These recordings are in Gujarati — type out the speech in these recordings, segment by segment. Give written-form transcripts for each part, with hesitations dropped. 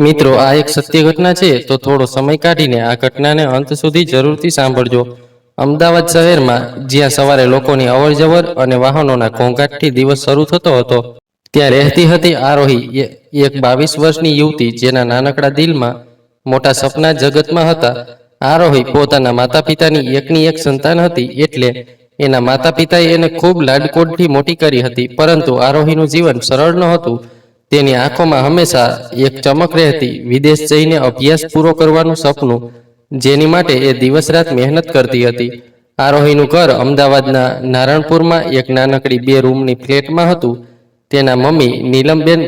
મિત્રો, આ એક સત્ય ઘટના છે, તો થોડો સમય કાઢીને આ ઘટનાને અંત સુધી જરૂરથી સાંભળજો. અમદાવાદ શહેરમાં જ્યાં સવારે લોકોની અવરજવર અને વાહનોના ઘોંઘાટથી દિવસ શરૂ થતો હતો, ત્યાં રહેતી હતી આરોહી, એક 22 વર્ષની યુવતી, જેના નાનકડા દિલમાં મોટા સપના જગતમાં હતા. આરોહી પોતાના માતા પિતાની એકની એક સંતાન હતી, એટલે એના માતા પિતાએ એને ખૂબ લાડકોડથી મોટી કરી હતી. પરંતુ આરોહીનું જીવન સરળ નહોતું. તેની આંખોમાં હંમેશા એક ચમક રહેતી, વિદેશ જઈને અભ્યાસ પૂરો કરવાનું સપનું, જેની માટે એ દિવસ રાત મહેનત કરતી હતી. આરોહીનું ઘર અમદાવાદના નારણપુરમાં એક નાનકડી 2 રૂમની ફ્લેટમાં હતું. તેના મમ્મી નીલમબેન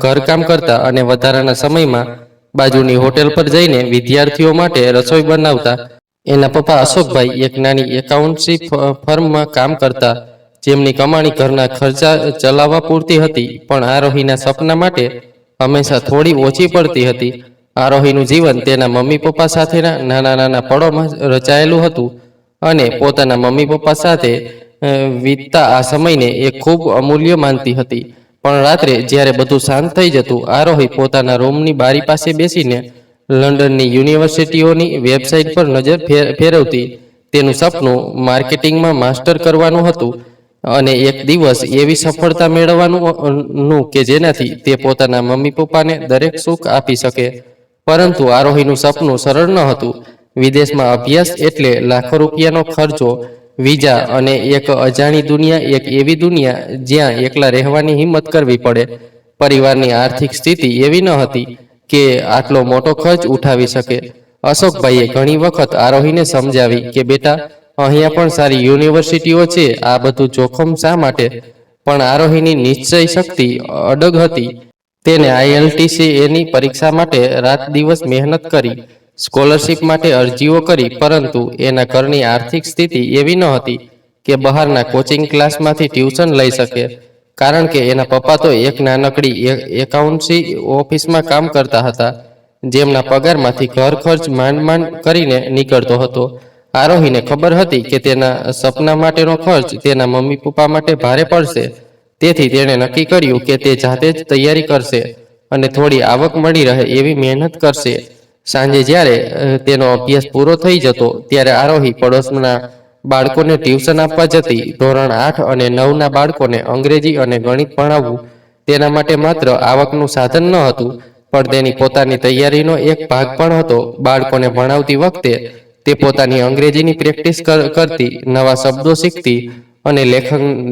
ઘરકામ કરતા અને વધારાના સમયમાં બાજુની હોટેલ પર જઈને વિદ્યાર્થીઓ માટે રસોઈ બનાવતા. એના પપ્પા અશોકભાઈ એક નાની એકાઉન્ટન્સી ફર્મમાં કામ કરતા, જેમની કમાણી ઘરના ખર્ચા ચલાવવા પૂરતી હતી, પણ આરોહીના સપના માટે હંમેશા થોડી ઓછી પડતી હતી. આરોહીનું જીવન તેના મમ્મી પપ્પા સાથેના નાના નાના પળોમાં રચાયેલું હતું, અને પોતાના મમ્મી પપ્પા સાથે વીતતા આ સમયને એ ખૂબ અમૂલ્ય માનતી હતી. પણ રાત્રે જ્યારે બધું શાંત થઈ જતું, આરોહી પોતાના રૂમની બારી પાસે બેસીને લંડનની યુનિવર્સિટીઓની વેબસાઇટ પર નજર ફેરવતી. તેનું સપનું માર્કેટિંગમાં માસ્ટર કરવાનું હતું, અને એક દિવસ એવી સફળતા મેળવવાનું કે જેનાથી તે પોતાના મમ્મી પપ્પાને દરેક સુખ આપી શકે. પરંતુ આરોહીનું સપનું સરળ ન હતું. વિદેશમાં અભ્યાસ એટલે લાખો રૂપિયાનો ખર્ચો, વિઝા અને એક અજાણી દુનિયા, એક એવી દુનિયા જ્યાં એકલા રહેવાની હિંમત કરવી પડે. પરિવારની આર્થિક સ્થિતિ એવી ન હતી કે આટલો મોટો ખર્ચ ઉઠાવી શકે. અશોકભાઈએ ઘણી વખત આરોહીને સમજાવી કે બેટા, અહીંયા પણ સારી યુનિવર્સિટીઓ છે, આ બધું જોખમ શા માટે? પણ આરોહીની નિશ્ચય શક્તિ અડગ હતી. તેને IELTSની પરીક્ષા માટે રાત દિવસ મહેનત કરી, સ્કોલરશિપ માટે અરજીઓ કરી, પરંતુ એના ઘરની આર્થિક સ્થિતિ એવી ન હતી કે બહારના કોચિંગ ક્લાસમાંથી ટ્યુશન લઈ શકે. કારણ કે એના પપ્પા તો એક નાનકડી એકાઉન્ટન્સી ઓફિસમાં કામ કરતા હતા, જેમના પગારમાંથી ઘર ખર્ચ માંડ માંડ કરીને નીકળતો હતો. આરોહીને ખબર હતી કે તેના સપના માટેનો ખર્ચ તેના મમ્મી પપ્પા માટે ભારે પડશે. તેથી તેણે નક્કી કર્યું કે તે જાતે જ તૈયારી કરશે અને થોડી આવક મળી રહે એવી મહેનત કરશે. સાંજે જ્યારે તેનો અભ્યાસ પૂરો થઈ જતો, ત્યારે આરોહી પડોશના બાળકોને ટ્યુશન આપવા જતી. ધોરણ 8 અને 9ના બાળકોને અંગ્રેજી અને ગણિત ભણાવવું તેના માટે માત્ર આવકનું સાધન ન હતું, પણ તેની પોતાની તૈયારીનો એક ભાગ પણ હતો. બાળકોને ભણાવતી વખતે તે પોતાની અંગ્રેજીની પ્રેક્ટિસ કરતી, નવા શબ્દો શીખતી અને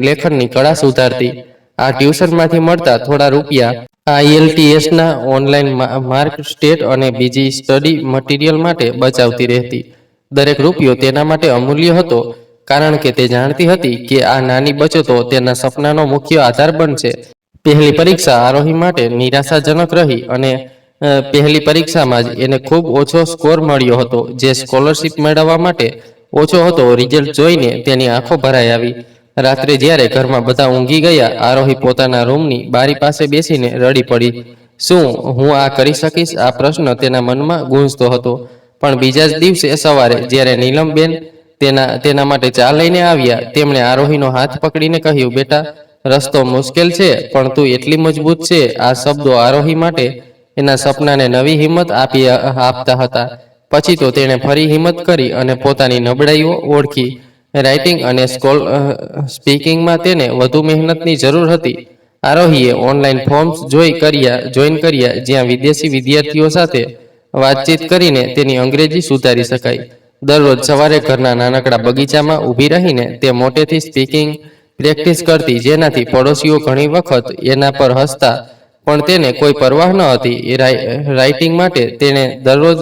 લેખનની કળા સુધારતી. આ ટ્યુશનમાંથી મળતા થોડા રૂપિયા IELTSના ઓનલાઈન માર્ક ટેસ્ટ અને બીજી સ્ટડી મટીરિયલ માટે બચાવતી રહેતી. દરેક રૂપિયો તેના માટે અમૂલ્ય હતો, કારણ કે તે જાણતી હતી કે આ નાની બચતો તેના સપનાનો મુખ્ય આધાર બનશે. પહેલી પરીક્ષા આરોહી માટે નિરાશાજનક રહી, અને પહેલી પરીક્ષામાં જ એને ખૂબ ઓછો સ્કોર મળ્યો હતો, જે સ્કોલરશિપ મેળવવા માટે ઓછો હતો. રિઝલ્ટ જોઈને તેની આંખો ભરાઈ આવી. રાત્રે જ્યારે ઘરમાં બધા ઊંઘી ગયા, આરોહી પોતાના રૂમની બારી પાસે બેસીને રડી પડી. શું હું આ કરી શકીશ? આ પ્રશ્ન તેના મનમાં ગૂંજતો હતો. પણ બીજા જ દિવસે સવારે જ્યારે નીલમબેન તેના માટે ચા લઈને આવ્યા, તેમણે આરોહીનો હાથ પકડીને કહ્યું, બેટા, રસ્તો મુશ્કેલ છે, પણ તું એટલી મજબૂત છે. આ શબ્દો આરોહી માટે એના સપનાને નવી હિંમત આપતા હતા. પછી તો તેણે ફરી હિંમત કરી અને પોતાની નબળાઈઓ ઓળખી. રાઇટિંગ અને સ્પીકિંગમાં તેને વધુ મહેનતની જરૂર હતી. આરોહીએ ઓનલાઈન ફોર્મ્સ જોઈન કર્યા, જ્યાં વિદેશી વિદ્યાર્થીઓ સાથે વાતચીત કરીને તેની અંગ્રેજી સુધારી શકાય. દરરોજ સવારે ઘરના નાનકડા બગીચામાં ઊભી રહીને તે મોટેથી સ્પીકિંગ પ્રેક્ટિસ કરતી, જેનાથી પડોશીઓ ઘણી વખત એના પર હસતા, પણ તેને કોઈ પરવાહ ન હતી. રાઇટિંગ માટે તેણે દરરોજ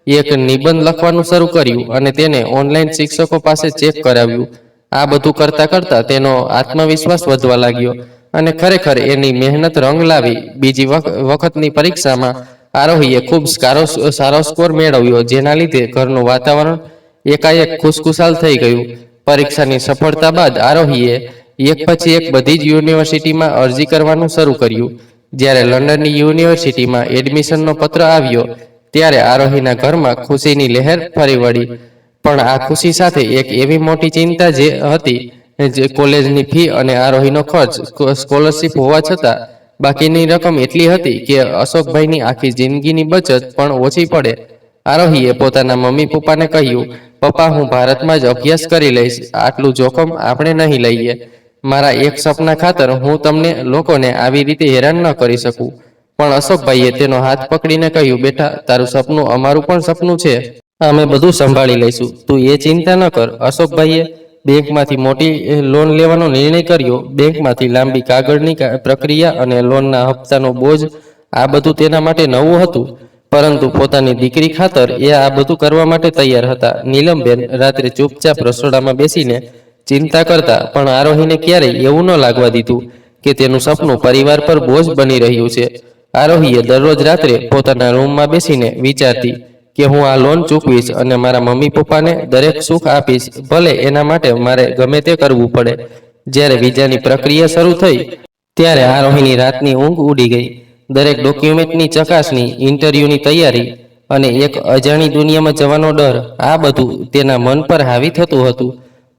એક નિબંધ લખવાનું શરૂ કર્યું અને તેને ઓનલાઈન શિક્ષકો પાસે ચેક કરાવ્યું. આ બધું કરતા કરતા તેનો આત્મવિશ્વાસ વધવા લાગ્યો, અને ખરેખર એની મહેનત રંગ લાવી. બીજી વખતની પરીક્ષામાં આરોહીએ ખૂબ સારો સ્કોર મેળવ્યો, જેના લીધે ઘરનું વાતાવરણ એકાએક ખુશખુશાલ થઈ ગયું. પરીક્ષાની સફળતા બાદ આરોહીએ એક પછી એક બધી જ યુનિવર્સિટીમાં અરજી કરવાનું શરૂ કર્યું. જ્યારે લંડનની યુનિવર્સિટીમાં એડમિશનનો પત્ર આવ્યો, ત્યારે આરોહીના ઘરમાં ખુશીની લહેર ફરી વળી. પણ આ ખુશી સાથે એક એવી મોટી ચિંતા જે હતી, જે કોલેજની ફી અને આરોહીનો ખર્ચ. સ્કોલરશિપ હોવા છતાં બાકીની રકમ એટલી હતી કે અશોકભાઈની આખી જિંદગીની બચત પણ ઓછી પડે. આરોહીએ પોતાના મમ્મી પપ્પાને કહ્યું, પપ્પા, હું ભારતમાં જ અભ્યાસ કરી લઈશ. આટલું જોખમ આપણે નહીં લઈએ. મારા એક સપના ખાતર હું તમને લોકોને આવી રીતે હેરાન ન કરી શકું. પણ અશોકભાઈએ તેનો હાથ પકડીને કહ્યું, બેટા, તારું સપનું અમારું પણ સપનું છે. અમે બધું સંભાળી લઈશું, તું એ ચિંતા ન કર. અશોકભાઈએ બેંકમાંથી મોટી લોન લેવાનો નિર્ણય કર્યો. બેંકમાંથી લાંબી કાગળની પ્રક્રિયા અને લોનના હપ્તાનો બોજ, આ બધું તેના માટે નવું હતું. પરંતુ પોતાની દીકરી ખાતર એ આ બધું કરવા માટે તૈયાર હતા. નીલમબેન રાત્રે ચૂપચાપ રસોડામાં બેસીને ચિંતા કરતા, પણ આરોહીને ક્યારેય એવું ન લાગવા દીધું કે તેનું સપનું પરિવાર પર બોજ બની રહ્યું છે. આરોહીએ દરરોજ રાત્રે પોતાના રૂમમાં બેસીને વિચારતી કે હું આ લોન ચૂકવીશ અને મારા મમ્મી પપ્પાને દરેક સુખ આપીશ, ભલે એના માટે મારે ગમે તે કરવું પડે. જ્યારે વિઝાની પ્રક્રિયા શરૂ થઈ ત્યારે આરોહીની રાતની ઊંઘ ઉડી ગઈ. દરેક ડોક્યુમેન્ટની ચકાસણી, ઇન્ટરવ્યૂની તૈયારી અને એક અજાણી દુનિયામાં જવાનો ડર, આ બધું તેના મન પર હાવી થતું હતું.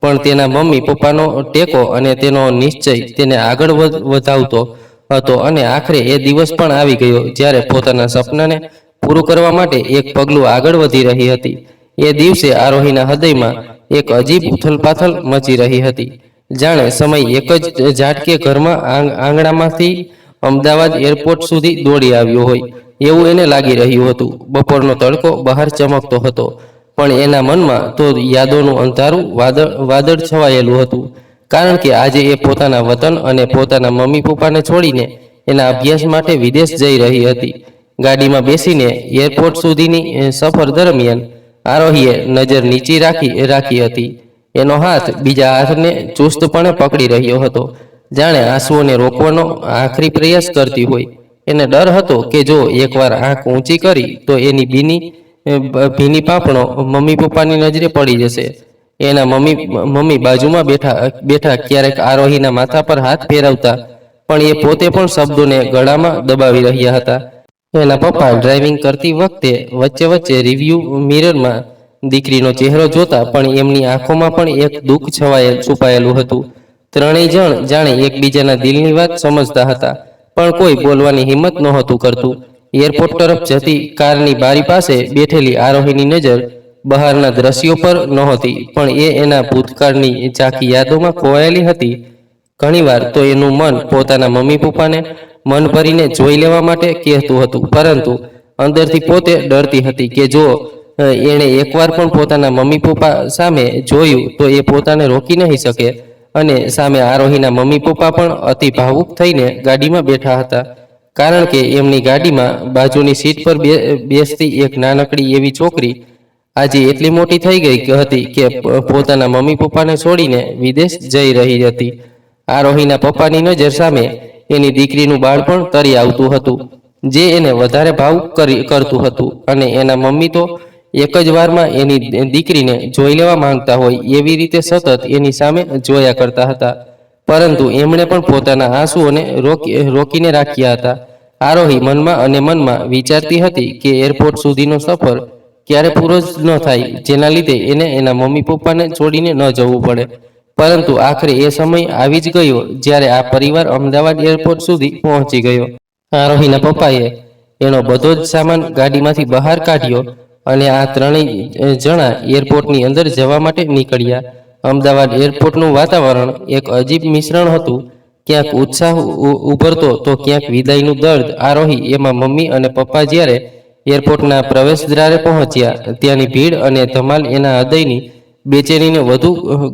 પણ તેના મમ્મી પપ્પાનો ટેકો અને તેનો નિશ્ચય તેને આગળ વધાવતો હતો. અને આખરે એ દિવસ પણ આવી ગયો જ્યારે પોતાના સપનાને પૂરું કરવા માટે એક પગલું આગળ વધી રહી હતી. એ દિવસે આરોહીના હૃદયમાં એક અજીબ ઉથલપાથલ મચી રહી હતી. જાણે સમય એક જ ઝાટકે ઘરમાં આંગણામાંથી અમદાવાદ એરપોર્ટ સુધી દોડી આવ્યો હોય એવું એને લાગી રહ્યું હતું. બપોરનો તડકો બહાર ચમકતો હતો, પણ એના મનમાં તો યાદોનું અંધારું વાદળ છવાયેલું હતું. કારણ કે આજે એ પોતાના વતન અને પોતાના મમ્મી પપ્પાને છોડીને એના અભ્યાસ માટે વિદેશ જઈ રહી હતી. ગાડીમાં બેસીને એરપોર્ટ સુધીની સફર દરમિયાન આરોહીએ નજર નીચી રાખી હતી. એનો હાથ બીજા હાથને ચુસ્તપણે પકડી રહ્યો હતો, જાણે આંસુઓને રોકવાનો આખરી પ્રયાસ કરતી હોય. એને ડર હતો કે જો એકવાર આંખ ઊંચી કરી તો એની ભીની પાંપણો મમ્મી પપ્પાની નજરે પડી જશે. એના મમ્મી બાજુમાં બેઠા ક્યારેક આરોહીના માથા પર હાથ ફેરવતા, પણ એ પોતે પણ શબ્દોને ગળામાં દબાવી રહ્યા હતા. એના પપ્પા ડ્રાઇવિંગ કરતી વખતે વચ્ચે રિવ્યુ મિરરમાં દીકરીનો ચહેરો જોતા, પણ એમની આંખોમાં પણ એક દુઃખ છુપાયેલું હતું. ત્રણેય જણ જાણે એકબીજાના દિલની વાત સમજતા હતા, પણ કોઈ બોલવાની હિંમત નહોતું કરતું. એરપોર્ટ તરફ જતી કારની બારી પાસે બેઠેલી આરોહીની નજર બહારના દ્રશ્યો પર નહોતી, પણ એના ભૂતકાળની ઝાંખી યાદોમાં ખોવાયેલી હતી. ઘણીવાર તો એનું મન પોતાના મમ્મી પપ્પાને મન ભરીને જોઈ લેવા માટે કહેતું હતું, પરંતુ અંદરથી પોતે ડરતી હતી કે જો એણે એકવાર પણ પોતાના મમ્મી પપ્પા સામે જોયું તો એ પોતાને રોકી નહીં શકે. અને સામે આરોહીના મમ્મી પપ્પા પણ અતિ ભાવુક થઈને ગાડીમાં બેઠા હતા, કારણ કે એમની ગાડીમાં બાજુની સીટ પર બેસતી એક નાનકડી એવી છોકરી આજે એટલી મોટી થઈ ગઈ હતી કે પોતાના મમ્મી પપ્પાને છોડીને વિદેશ જઈ રહી હતી. આરોહીના પપ્પાની નજર સામે એની દીકરીનું બાળપણ તરી આવતું હતું, જે એને વધારે ભાવુક કરતું હતું. અને એના મમ્મી તો એક જ વારમાં એની દીકરીને જોઈ લેવા માંગતા હોય એવી રીતે સતત એની સામે જોયા કરતા હતા, પરંતુ એમણે પણ પોતાના આંસુઓને રોકીને રાખ્યા હતા. આરોહી મનમાં વિચારતી હતી કે એરપોર્ટ સુધીનો સફર ક્યારે પૂરો જ ન થાય, જેના લીધે એને એના મમ્મી પપ્પાને છોડીને ન જવું પડે. પરંતુ આખરે એ સમય આવી જ ગયો જ્યારે આ પરિવાર અમદાવાદ એરપોર્ટ સુધી પહોંચી ગયો. આરોહીના પપ્પાએ એનો બધો જ સામાન ગાડીમાંથી બહાર કાઢ્યો અને આ ત્રણેય જણા એરપોર્ટની અંદર જવા માટે નીકળ્યા. અમદાવાદ એરપોર્ટનું વાતાવરણ એક અજીબ મિશ્રણ હતું. ક્યાંક ઉત્સાહ ઉભરતો તો ક્યાંક વિદાયનું દર્દ. આરોહી એમાં મમ્મી અને પપ્પા જ્યારે એરપોર્ટના પ્રવેશ દ્વારે પહોંચ્યા, ત્યાંની ભીડ અને ધમાલ એના હૃદયની બેચેનીને વધુ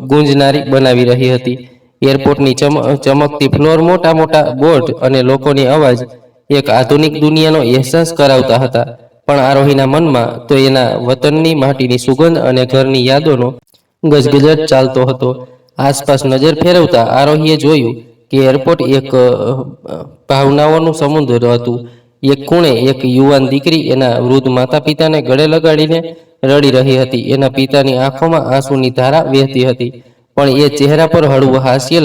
ગુંજનારી બનાવી રહી હતી. એરપોર્ટની ચમકતી ફ્લોર, મોટા બોર્ડ અને લોકોની અવાજ એક આધુનિક દુનિયાનો અહેસાસ કરાવતા હતા. પણ આરોહીના મનમાં તો એના વતનની માટીની સુગંધ અને ઘરની યાદોનો ગજગજાટ ચાલતો હતો. આસપાસ નજર ફેરવતા આરોહીએ જોયું કે એરપોર્ટ એક ભાવનાઓનું સમુદ્ર હતું. એક ખૂણે એક યુવાન દીકરી એના વૃદ્ધ માતા પિતાને ગળે લગાડીને રડી રહી હતી. એના પિતાની આંખોમાં આંસુની ધારા વહેતી હતી, પણ એ ચહેરા પર હળવું હાસ્ય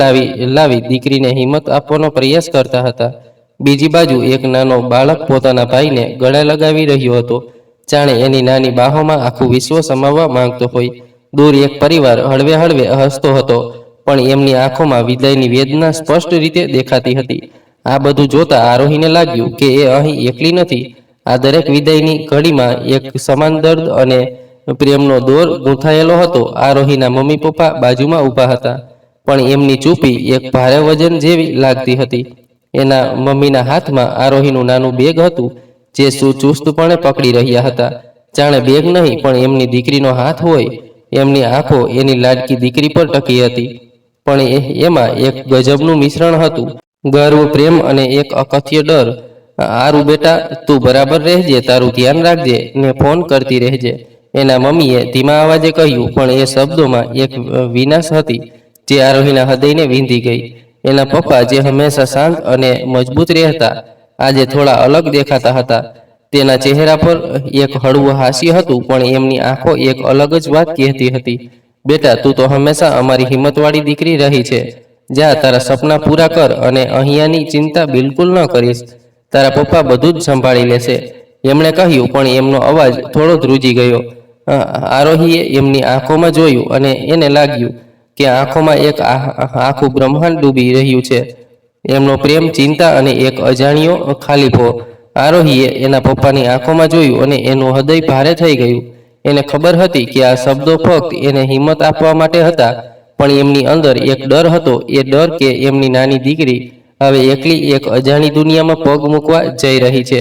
લાવી દીકરીને હિંમત આપવાનો પ્રયાસ કરતા હતા. બીજી બાજુ એક નાનો બાળક પોતાના ભાઈને ગળે લગાવી રહ્યો હતો, જાણે એની નાની બાહોમાં આખું વિશ્વ સમાવવા માંગતો હોય. દૂર એક પરિવાર હળવે હસતો હતો, પણ એમની આંખોમાં વિદાયની વેદના સ્પષ્ટ રીતે દેખાતી હતી. આ બધું જોતા આરોહીને લાગ્યું કે એ અહીં એકલી નથી. આ દરેક વિદાયની ઘડીમાં એક સમાન દર્દ અને પ્રેમનો દોર ગૂંથાયેલો હતો. આરોહીના મમ્મી પપ્પા બાજુમાં ઊભા હતા, પણ એમની ચૂપી એક ભારે વજન જેવી લાગતી હતી. એના મમ્મીના હાથમાં આરોહીનું નાનું બેગ હતું, જે ચુસ્તપણે પકડી રહ્યા હતા, જાણે બેગ નહીં પણ એમની દીકરીનો હાથ હોય. એમની આંખો એની લાડકી દીકરી પર ટકી હતી, પણ એમાં એક ગજબનું મિશ્રણ હતું, ગર્વ, પ્રેમ અને એક અકથ્ય ડર. આરુ બેટા, તું બરાબર રહેજે, તારું ધ્યાન રાખજે ને ફોન કરતી રહેજે, એના મમ્મીએ ધીમા અવાજે કહ્યું. પણ એ શબ્દોમાં એક વિનાશ હતી જે આરોહીના હૃદયને વીંધી ગઈ. એના પપ્પા, જે હંમેશા શાંત અને મજબૂત રહેતા, આજે થોડા અલગ દેખાતા હતા. તેના ચહેરા પર એક હળવું હાસ્ય હતું, પણ એમની આંખો એક અલગ જ વાત કહેતી હતી. બેટા, તું તો હંમેશા અમારી હિંમતવાળી દીકરી રહી છે. જા, તારા સપના પૂરા કર અને અહીંયાની ચિંતા બિલકુલ ન કરીશ. તારા પપ્પા બધું જ સંભાળી લેશે, એમણે કહ્યું. પણ એમનો અવાજ થોડો ધ્રુજી ગયો. આરોહીએ એમની આંખોમાં જોયું અને એને લાગ્યું કે આંખોમાં એક આખું બ્રહ્માંડ ડૂબી રહ્યું છે. એમનો પ્રેમ, ચિંતા અને એક અજાણ્યો ખાલીપો. આરોહીએ એના પપ્પાની આંખોમાં જોયું અને એનું હૃદય ભારે થઈ ગયું. એને ખબર હતી કે આ શબ્દો ફક્ત એને હિંમત આપવા માટે હતા, પણ એમની અંદર એક ડર હતો. એ ડર કે એમની નાની દીકરી હવે એકલી એક અજાણી દુનિયામાં પગ મૂકવા જઈ રહી છે.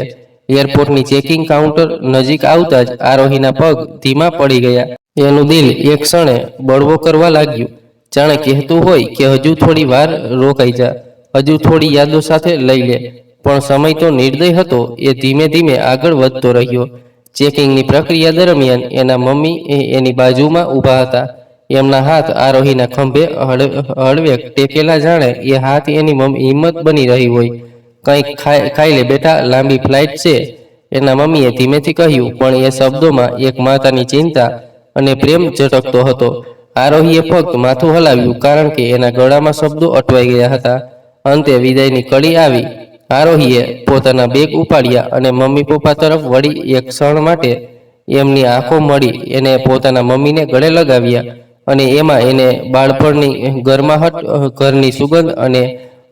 એરપોર્ટની ચેકિંગ કાઉન્ટર નજીક આવતા જ આરોહીના પગ ધીમા પડી ગયા. એનું દિલ એક ક્ષણે બળવો કરવા લાગ્યું, જાણે કહેતું હોય કે હજુ થોડી વાર રોકાઈ જા, હજુ થોડી યાદો સાથે લઈ લે. પણ સમય તો નિર્દય હતો. એ ધીમે ધીમે આગળ વધતો રહ્યો. ચેકિંગની પ્રક્રિયા દરમિયાન એના મમ્મી એની બાજુમાં ઊભા હતા. એમના હાથ આરોહીના ખંભે હળવે ટેકેલા, જાણે એ હાથ એની હિંમત બની રહી હોય. કંઈક ખાઈ લે બેટા, લાંબી ફ્લાઇટ છે, એના મમ્મીએ ધીમેથી કહ્યું. પણ એ શબ્દોમાં એક માતાની ચિંતા અને પ્રેમ ઝટકતો હતો. આરોહીએ ફક્ત માથું હલાવ્યું, કારણ કે એના ગળામાં શબ્દો અટવાઈ ગયા હતા. અંતે વિદાયની કડી આવી. આરોહીએ પોતાના બેગ ઉપાડ્યા અને મમ્મી પપ્પા તરફ વળી. એક ક્ષણ માટે એમની આંખો મળી. એને પોતાના મમ્મીને ગળે લગાવ્યા અને એમાં એને બાળપણની ગરમાહટ, ઘરની સુગંધ અને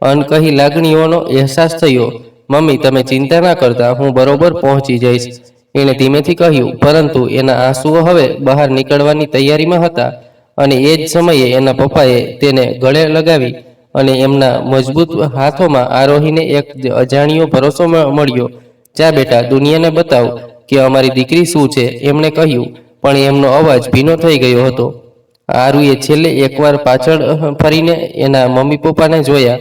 અનકહી લાગણીઓનો અહેસાસ થયો. મમ્મી, તમે ચિંતા ના કરતા, હું બરોબર પહોંચી જઈશ, એણે ધીમેથી કહ્યું. પરંતુ એના આંસુઓ હવે બહાર નીકળવાની તૈયારીમાં હતા. અને એ જ સમયે એના પપ્પાએ તેને ગળે લગાવી અને એમના મજબૂત હાથોમાં આરોહીને એક અજાણ્યો ભરોસો મળ્યો. જા બેટા, દુનિયાને બતાવ કે અમારી દીકરી શું છે, એમણે કહ્યું. પણ એમનો અવાજ ભીનો થઈ ગયો હતો. આરુએ છેલ્લે એકવાર પાછળ ફરીને એના મમ્મી પપ્પાને જોયા.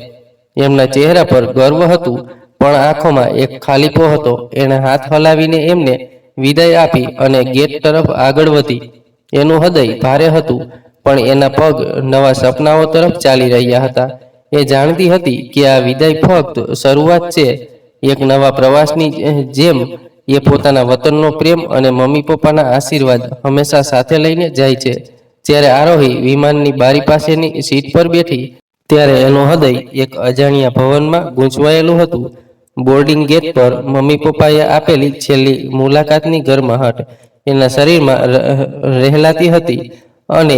એમના ચહેરા પર ગર્વ હતું, પણ આંખોમાં એક ખાલીપો હતો. એણે હાથ હલાવીને એમને વિદાય આપી અને ગેટ તરફ આગળ વધી. એનું હૃદય ભારે હતું, પણ એના પગ નવા સપનાઓ તરફ ચાલી રહ્યા હતા. એ જાણતી હતી કે આ વિદાય ફક્ત શરૂઆત છે, એક નવા પ્રવાસની. જેમ એ પોતાના વતનનો પ્રેમ અને મમ્મી પપ્પાના આશીર્વાદ હંમેશા સાથે લઈને જાય છે. જ્યારે આરોહી વિમાનની બારી પાસેની સીટ પર બેઠી, ત્યારે એનું હૃદય એક અજાણ્યા ભવનમાં ગૂંચવાયેલું હતું. બોર્ડિંગ ગેટ પર મમ્મી પપ્પાએ આપેલી છેલ્લી મુલાકાતની ગરમાહટ એના શરીરમાં રહેલાતી હતી, અને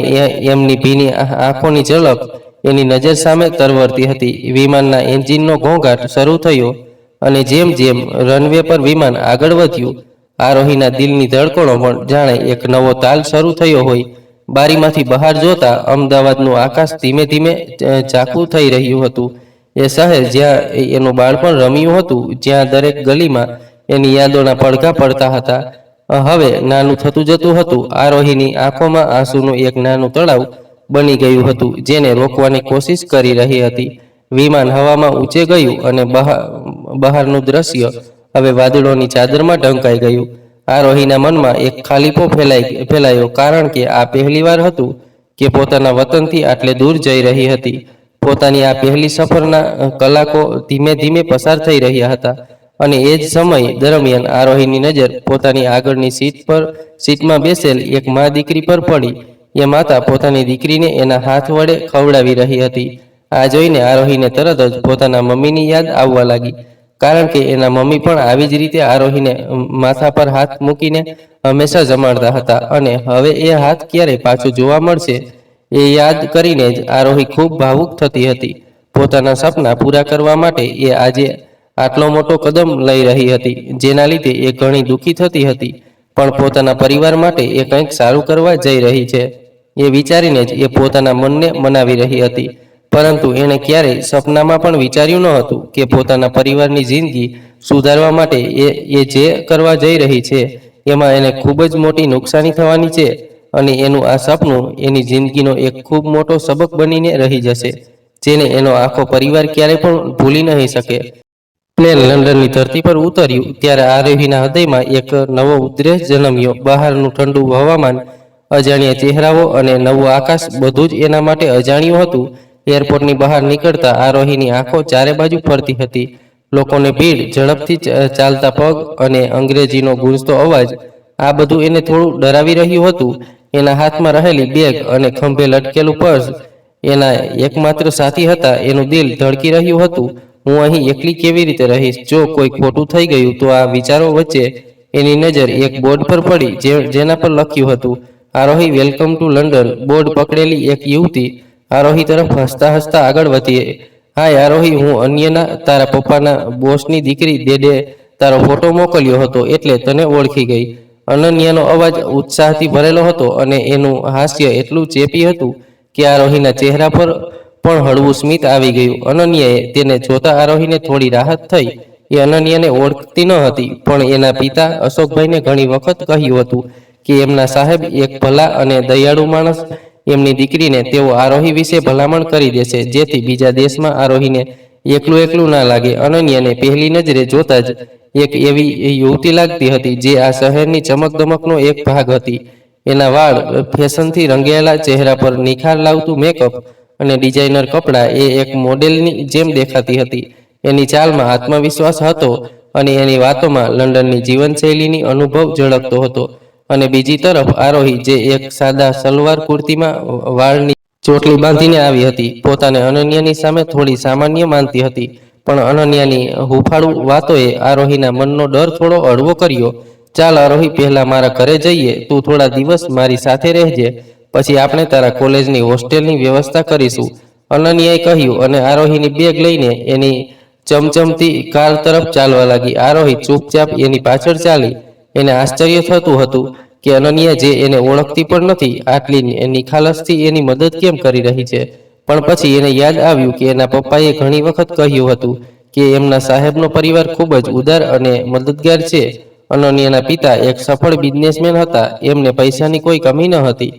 એમની ભીની આંખોની ઝલક એની નજર સામે તરવરતી હતી. વિમાનના એન્જિનનો ઘોંઘાટ શરૂ થયો, અને જેમ જેમ રનવે પર વિમાન આગળ વધ્યું, આરોહીના દિલની ધડકણો પણ જાણે એક નવો તાલ શરૂ થયો હોય. બારીમાંથી બહાર જોતા અમદાવાદનું આકાશ ધીમે ધીમે ઝાંખું થઈ રહ્યું હતું. એ શહેર જ્યાં એનું બાળપણ રમ્યું હતું, જ્યાં દરેક ગલીમાં એની યાદોના પડઘા પડતા હતા, હવે નાનું થતું જતું હતું. આરોહીની આંખોમાં આંસુનું એક નાનું તળાવ બની ગયું હતું, જેને રોકવાની કોશિશ કરી રહી હતી. વિમાન હવામાં ઊંચે ગયું અને બહારનું દ્રશ્ય હવે વાદળોની ચાદરમાં ઢંકાઈ ગયું. આરોહીના મનમાં એક ખાલીપો ફેલાયો, કારણ કે આ પહેલીવાર હતું કે પોતાના વતનથી આટલે દૂર જઈ રહી હતી. પોતાની આ પહેલી સફરના કલાકો ધીમે ધીમે પસાર થઈ રહ્યા હતા, અને એ જ સમય દરમિયાન આરોહીની નજર પોતાની આગળની સીટમાં બેસેલ એક મા દીકરી પર પડી. એ માતા પોતાની દીકરીને એના હાથ વડે ખવડાવી રહી હતી. આ જોઈને આરોહીને તરત જ પોતાના મમ્મીની યાદ આવવા લાગી, કારણ કે એના મમ્મી પણ આવી જ રીતે આરોહીને માથા પર હાથ મૂકીને હંમેશા જમાડતા હતા. અને હવે એ હાથ ક્યારે પાછું જોવા મળશે, એ યાદ કરીને જ આરોહી ખૂબ ભાવુક થતી હતી. પોતાના સપના પૂરા કરવા માટે એ આજે આટલો મોટો કદમ લઈ રહી હતી, જેના લીધે એ ઘણી દુઃખી થતી હતી, પણ પોતાના પરિવાર માટે એ કંઈક સારું કરવા જઈ રહી છે એ વિચારીને જ એ પોતાના મનને મનાવી રહી હતી. પરંતુ એણે ક્યારેય સપનામાં પણ વિચાર્યું ન હતું કે પોતાના પરિવારની જિંદગી સુધારવા માટે એ જે કરવા જઈ રહી છે એમાં એને ખૂબ જ મોટી નુકસાની થવાની છે, અને એનું આ સપનું એની જિંદગીનો એક ખૂબ મોટો સબક બનીને રહી જશે, જેને એનો આખો પરિવાર ક્યારેય પણ ભૂલી નહીં શકે. પ્લેન લંડનની ધરતી પર ઉતર્યું ત્યારે આરોહીના હૃદયમાં એક નવો ઉદ્દેશ જન્મ્યો. બહારનું ઠંડુ હવામાન, અજાણ્યા ચહેરાઓ અને નવું આકાશ, બધું જ એના માટે અજાણ્યું હતું. એરપોર્ટની બહાર નીકળતા આરોહીની આંખો ચારે બાજુ ફરતી હતી. લોકોની ભીડ, ઝડપથી ચાલતા પગ અને અંગ્રેજીનો ગૂંજતો અવાજ, આ બધું એને થોડું ડરાવી રહ્યું હતું. એના હાથમાં રહેલી બેગ અને ખંભે લટકેલું પર્સ એના એકમાત્ર સાથી હતા. એનું દિલ ધડકી રહ્યું હતું. હું અહીં એકલી કેવી રીતે રહીશ? જો કોઈ ખોટું થઈ ગયું તો? આ વિચારો વચ્ચે એની નજર એક બોર્ડ પર પડી, જેના પર લખ્યું હતું, Aarohi welcome to London. Board પકડેલી એક યુવતી આરોહી તરફ હસતા હસતા આગળ વધી. હાય આરોહી, હું અન્યના, તારા પપ્પાના બોસની દીકરી. ડેડે તારો ફોટો મોકલ્યો હતો એટલે તને ઓળખી ગઈ. અનન્યાનો અવાજ ઉત્સાહથી ભરેલો હતો અને એનું હાસ્ય એટલું ચેપી હતું કે આરોહીના ચહેરા પર પણ હળવું સ્મિત આવી ગયું. અનન્યાએ તેને જોતા આરોહીને થોડી રાહત થઈ. એ અનન્યાને ઓળખતી ન હતી, પણ એના પિતા અશોકભાઈને ઘણી વખત કહ્યું હતું કે એમના સાહેબ એક ભલા અને દયાળુ માણસ. એમની દીકરીને તેઓ આરોહી વિશે ભલામણ કરી દેશે, જેથી બીજા દેશમાં આરોહીને એકલું ના લાગે. અનન્યાને પહેલી નજરે જોતા જ એક એવી યુવતી લાગતી હતી જે આ શહેરની ચમકદમકનો એક ભાગ હતી. એના વાળ, ફેશનથી રંગેલા ચહેરા પર નિખાર લાવતું મેકઅપ અને ડિઝાઇનર કપડાં એ એક મોડેલની જેમ દેખાતી હતી. એની ચાલમાં આત્મવિશ્વાસ હતો અને એની વાતોમાં લંડનની જીવનશૈલીની અનુભવ ઝળકતો હતો. અને બીજી તરફ આરોહી, જે એક સાદા સલવાર કુર્તીમાં વાળની ચોટલી બાંધીને આવી હતી, પોતાને અનન્યાની સામે થોડી સામાન્ય માનતી હતી. પણ અનન્યાની હુફાળું વાતોએ આરોહીના મનનો ડર થોડો હળવો કર્યો. ચાલ આરોહી, પહેલા મારા ઘરે જઈએ. તું થોડા દિવસ મારી સાથે રહેજે, પછી આપણે તારા કોલેજની હોસ્ટેલની વ્યવસ્થા કરીશું, અનન્યાએ કહ્યું અને આરોહીની બેગ લઈને એની ચમચમતી કાર તરફ ચાલવા લાગી. આરોહી ચૂપચાપ એની પાછળ ચાલી. એને આશ્ચર્ય થતું હતું કે અનન્યા, જે એને ઓળખતી પણ નથી, આટલી નિખાલસથી એની મદદ કેમ કરી રહી છે. પણ પછી એને યાદ આવ્યું કે એના પપ્પાએ ઘણી વખત કહ્યું હતું કે એમના સાહેબનો પરિવાર ખૂબ જ ઉદાર અને મદદગાર છે. અનન્યાના પિતા એક સફળ બિઝનેસમેન હતા. એમને પૈસાની કોઈ કમી ન હતી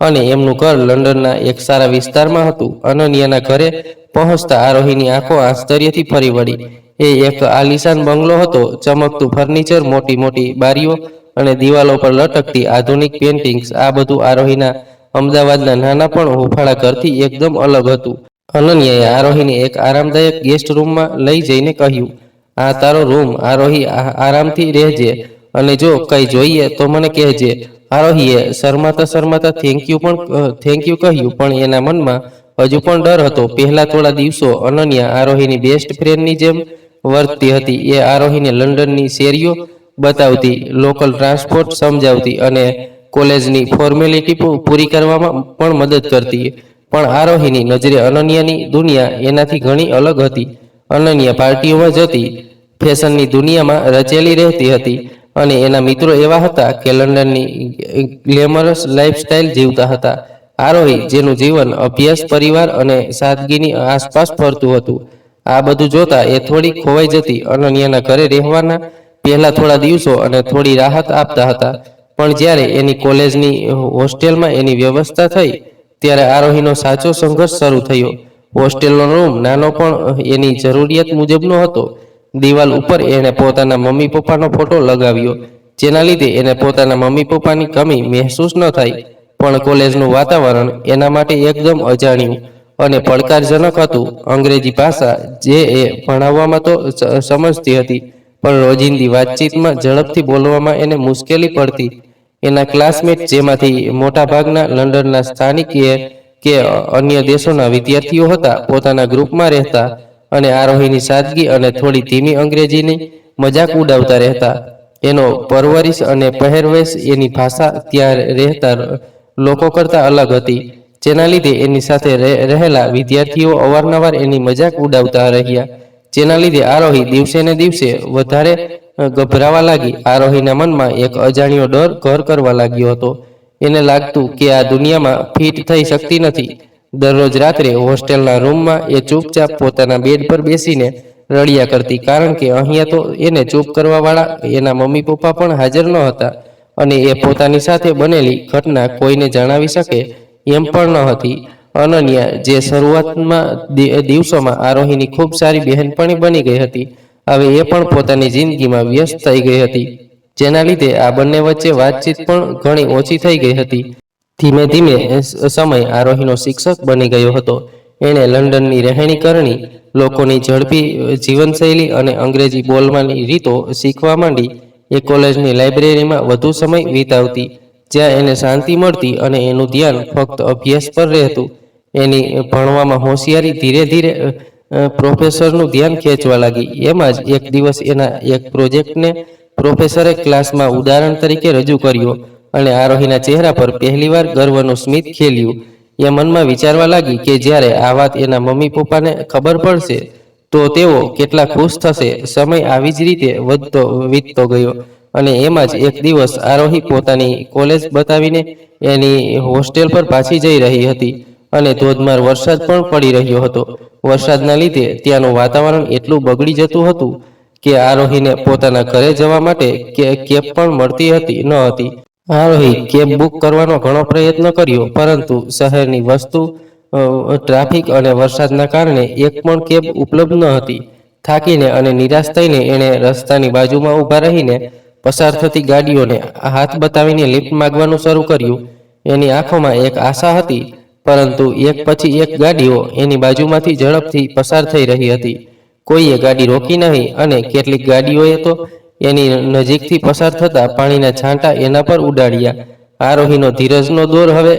અને એમનું ઘર લંડનના એક સારા વિસ્તારમાં હતું. અનન્યાના ઘરે પહોંચતા આરોહીની આંખો આશ્ચર્યથી ફરી વળી. એ એક આલીશાન બંગલો હતો. ચમકતું ફર્નિચર, મોટી મોટી બારીઓ અને દિવાલો પર લટકતી આધુનિક પેઇન્ટિંગ્સ, આ બધું આરોહીના અમદાવાદના નાના પણ હુફાળા ઘરથી એકદમ અલગ હતું. અનન્યાએ આરોહીને એક આરામદાયક ગેસ્ટ રૂમમાં લઈ જઈને કહ્યું, આ તારો રૂમ. આરોહી, આરામથી રહેજે અને જો કંઈ જોઈએ તો મને કહેજે. આરોહીએ શરમાતા થેન્ક યુ કહ્યું, પણ એના મનમાં હજુ પણ ડર હતો. પહેલા થોડા દિવસો અનન્યા આરોહીની બેસ્ટ ફ્રેન્ડની જેમ વર્તતી હતી. એ આરોહીને લંડનની શેરીઓ બતાવતી, લોકલ ટ્રાન્સપોર્ટ સમજાવતી અને કોલેજની ફોર્મેલિટી પૂરી કરવામાં પણ મદદ કરતી. પણ આરોહીની નજરે અનન્યાની દુનિયા એનાથી ઘણી અલગ હતી. અનન્યા પાર્ટીઓમાં જતી, ફેશનની દુનિયામાં રચેલી રહેતી હતી અને એના મિત્રો એવા હતા કે લંડનની ગ્લેમરસ લાઈફસ્ટાઈલ જીવતા હતા. આરોહી, જેનું જીવન અભ્યાસ, પરિવાર અને સાદગીની આસપાસ ફરતું હતું, આ બધું જોતા એ થોડી ખોવાઈ જતી. અનન્યાના ઘરે રહેવાના પહેલા થોડા દિવસો અને થોડી રાહત આપતા હતા, પણ જ્યારે એની કોલેજની હોસ્ટેલમાં એની વ્યવસ્થા થઈ ત્યારે આરોહીનો સાચો સંઘર્ષ શરૂ થયો. હોસ્ટેલનો રૂમ નાનો પણ એની જરૂરિયાત મુજબનો હતો. દિવાલ ઉપર એણે પોતાના મમ્મી પપ્પાનો ફોટો લગાવ્યો, જેના લીધે એને પોતાના મમ્મી પપ્પાની કમી મહેસૂસ ન થાય. પણ કોલેજનું વાતાવરણ એના માટે એકદમ અજાણ્યું અને પડકારજનક હતું. અંગ્રેજી ભાષા, જે એ ભણાવવામાં તો સમજતી હતી, પણ રોજિંદી વાતચીતમાં ઝડપથી બોલવામાં એને મુશ્કેલી પડતી. એના ક્લાસમેટ, જેમાંથી મોટાભાગના લંડનના સ્થાનિક કે અન્ય દેશોના વિદ્યાર્થીઓ હતા, પોતાના ગ્રુપમાં રહેતા અને આરોહીની સાદગી અને થોડી ધીમી અંગ્રેજીની મજાક ઉડાવતા રહેતા. એનો પરવરિશ અને પહેરવેશ, એની ભાષા ત્યાં રહેતા લોકો કરતાં અલગ હતી. જેના લીધે એની સાથે રહેલા વિદ્યાર્થીઓ અવારનવાર એની મજાક ઉડાવતા રહ્યા, જેના લીધે આરોહી દિવસે ને દિવસે વધારે ગભરાવા લાગી. આરોહીના મનમાં એક અજાણ્યો ડર ઘર કરવા લાગ્યો હતો. એને લાગતું કે આ દુનિયામાં ફિટ થઈ શકતી નથી. દરરોજ રાત્રે હોસ્ટેલના રૂમમાં એ ચૂપચાપ પોતાના બેડ પર બેસીને રડ્યા કરતી, કારણ કે અહીંયા તો એને ચૂપ કરવા વાળા એના મમ્મી પપ્પા પણ હાજર ન હતા અને એ પોતાની સાથે બનેલી ઘટના કોઈને જણાવી શકે એમ પણ ન હતી. અનન્યા, જે શરૂઆતમાં દિવસોમાં આરોહીની ખૂબ સારી બહેનપણી બની ગઈ હતી, હવે એ પણ પોતાની જિંદગીમાં વ્યસ્ત થઈ ગઈ હતી, જેના લીધે આ બંને વચ્ચે વાતચીત પણ ઘણી ઓછી થઈ ગઈ હતી. ધીમે ધીમે સમય આરોહીનો શિક્ષક બની ગયો હતો. એણે લંડનની રહેણી કરણી, લોકોની ઝડપી જીવનશૈલી અને અંગ્રેજી બોલવાની રીતો શીખવા માંડી. એ કોલેજની લાઇબ્રેરીમાં વધુ સમય વિતાવતી, જ્યાં એને શાંતિ મળતી અને એનું ધ્યાન ફક્ત અભ્યાસ પર રહેતું. એની ભણવામાં હોશિયારી ધીરે ધીરે પ્રોફેસરનું ધ્યાન ખેંચવા લાગી. એમાં જ એક દિવસ એના એક પ્રોજેક્ટને પ્રોફેસરે ક્લાસમાં ઉદાહરણ તરીકે રજૂ કર્યો અને આરોહીના ચહેરા પર પહેલીવાર ગર્વનું સ્મિત ખેલ્યું. એ મનમાં વિચારવા લાગી કે જ્યારે આ વાત એના મમ્મી પપ્પાને ખબર પડશે તો તેઓ કેટલા ખુશ થશે. સમય આવી જ રીતે વીતતો ગયો અને એમાં જ એક દિવસ આરોહી પોતાની કોલેજ બતાવીને એની હોસ્ટેલ પર પાછી જઈ રહી હતી અને ધોધમાર વરસાદ પણ પડી રહ્યો હતો. વરસાદના લીધે ત્યાંનું વાતાવરણ એટલું બગડી જતું હતું કે આરોહીને પોતાના ઘરે જવા માટે કેબ પણ મળતી ન હતી. આરોહી કેબ બુક કરવાનો ઘણો પ્રયત્ન કર્યો, પરંતુ શહેરની વસ્તુ, ટ્રાફિક અને વરસાદના કારણે એક પણ કેબ ઉપલબ્ધ ન હતી. થાકીને અને નિરાશ થઈને એણે રસ્તાની બાજુમાં ઊભા રહીને પસાર થતી ગાડીઓને હાથ બતાવીને લિફ્ટ માંગવાનું શરૂ કર્યું. એની આંખોમાં એક આશા હતી, પરંતુ એક પછી એક ગાડીઓ એની બાજુમાંથી ઝડપથી પસાર થઈ રહી હતી. કોઈએ ગાડી રોકી નહીં અને કેટલીક ગાડીઓએ તો એની નજીકથી પસાર થતા પાણીના છાંટા એના પર ઉડાડ્યા. આરોહીનો ધીરજનો દોર હવે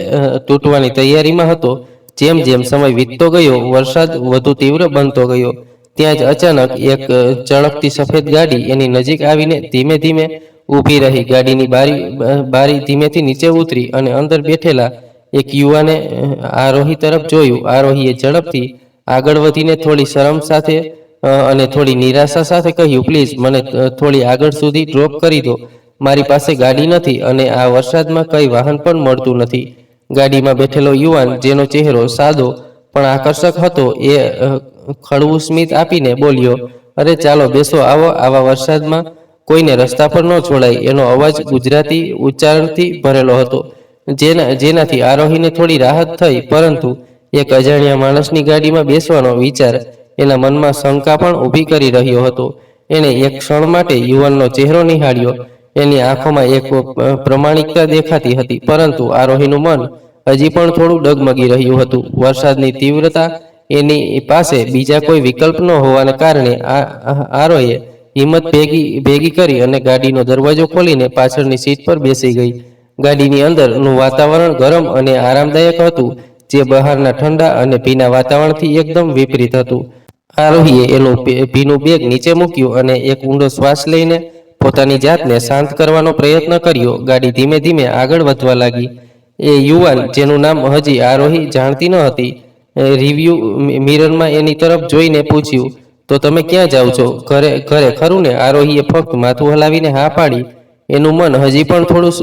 તૂટવાની તૈયારીમાં હતો. જેમ જેમ સમય વીતતો ગયો, વરસાદ વધુ તીવ્ર બનતો ગયો. ત્યાં જ અચાનક એક ચળકતી સફેદ ગાડી એની નજીક આવીને ધીમે ધીમે ઊભી રહી. ગાડીની બારી ધીમેથી નીચે ઉતરી અને અંદર બેઠેલા એક યુવાને આરોહી તરફ જોયું. આરોહીએ ઝડપથી આગળ વધીને થોડી શરમ સાથે અને થોડી નિરાશા સાથે કહ્યું, પ્લીઝ મને થોડી આગળ સુધી ડ્રોપ કરી દો. મારી પાસે ગાડી નથી અને આ વરસાદમાં કઈ વાહન પણ મળતું નથી. ગાડીમાં બેઠેલો યુવાન, જેનો ચહેરો સાદો પણ આકર્ષક હતો, એ ખળવું સ્મિત આપીને બોલ્યો, અરે ચાલો બેસો, આવો. આવા વરસાદમાં કોઈને રસ્તા પર ન છોડાય. એનો અવાજ ગુજરાતી ઉચ્ચારણથી ભરેલો હતો, જેનાથી આરોહીને થોડી રાહત થઈ, પરંતુ એક અજાણ્યા માણસની ગાડીમાં બેસવાનો વિચાર એના મનમાં શંકા પણ ઊભી કરી રહ્યો હતો. એણે એક ક્ષણ માટે યુવાનનો ચહેરો નિહાળ્યો. એની આંખોમાં એક પ્રમાણિકતા દેખાતી હતી, પરંતુ આરોહીનું મન હજી પણ થોડું ડગમગી રહ્યું હતું. વરસાદની તીવ્રતા, એની પાસે બીજા કોઈ વિકલ્પ ન હોવાને કારણે આરોહે હિંમત ભેગી કરી અને ગાડીનો દરવાજો ખોલીને પાછળની સીટ પર બેસી ગઈ. ગાડીની અંદરનું વાતાવરણ ગરમ અને આરામદાયક હતું, જે બહારના ઠંડા અને ભીના વાતાવરણથી એકદમ વિપરીત હતું. આરોહીએ એનું ભીનું બેગ નીચે મૂક્યું અને એક ઊંડો શ્વાસ લઈને પોતાની જાતને શાંત કરવાનો પ્રયત્ન કર્યો. ગાડી ધીમે ધીમે આગળ વધવા લાગી. એ યુવાન, જેનું નામ હજી આરોહી જાણતી ન હતી, રિવ્યુ મિરરમાં એની તરફ જોઈને પૂછ્યું, તો તમે ક્યાં જાઓ છો? ઘરે ખરું ને? આરોહીએ ફક્ત માથું હલાવીને હા પાડી. એનું મન હજી પણ થોડું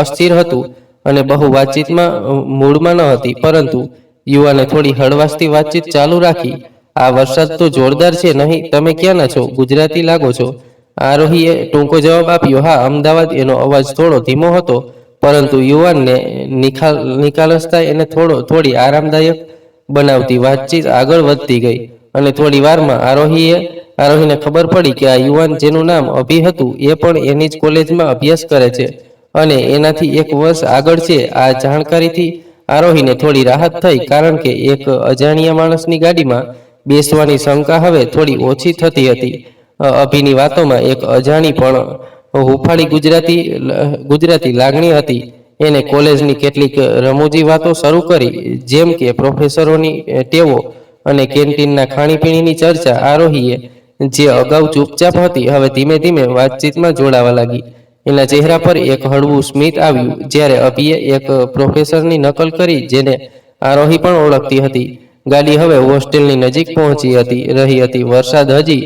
અસ્થિર હતું અને બહુ વાતચીતમાં મૂડમાં ન હતી, પરંતુ યુવાને થોડી હળવાશથી વાતચીત ચાલુ રાખી. આ વરસાદ તો જોરદાર છે નહીં? તમે ક્યાંના છો? ગુજરાતી લાગો છો. આરોહીએ ટૂંકો જવાબ આપ્યો, હા, અમદાવાદ. એનો અવાજ થોડો ધીમો હતો, પરંતુ યુવાનને નિખાલસતા એને થોડી આરામદાયક બનાવતી. વાતચીત આગળ વધતી ગઈ અને થોડી વારમાં આરોહીને ખબર પડી કે આ યુવાન, જેનું નામ અભી હતું, એ પણ એની જ કોલેજમાં અભ્યાસ કરે છે અને એનાથી એક વર્ષ આગળ છે. આ જાણકારીથી આરોહીને થોડી રાહત થઈ, કારણ કે એક અજાણ્યા માણસની ગાડીમાં બેસવાની શંકા હવે થોડી ઓછી થતી હતી. અભીની વાતોમાં એક અજાણી પણ હુંફાળી ગુજરાતી લાગણી હતી. એને કોલેજની કેટલીક રમૂજી વાતો શરૂ કરી, જેમ કે પ્રોફેસરોની ટેવો અને કેન્ટીનના ખાણીપીણીની ચર્ચા. આરોહીએ, જે અગાઉ ચૂપચાપ હતી, હવે ધીમે ધીમે વાતચીતમાં જોડાવા લાગી. એના ચહેરા પર એક હળવું સ્મિત આવ્યું જ્યારે અભીએ એક પ્રોફેસરની નકલ કરી, જેને આરોહી પણ ઓળખતી હતી. ગાડી હવે હોસ્ટેલની નજીક પહોંચી રહી હતી. વરસાદ હજી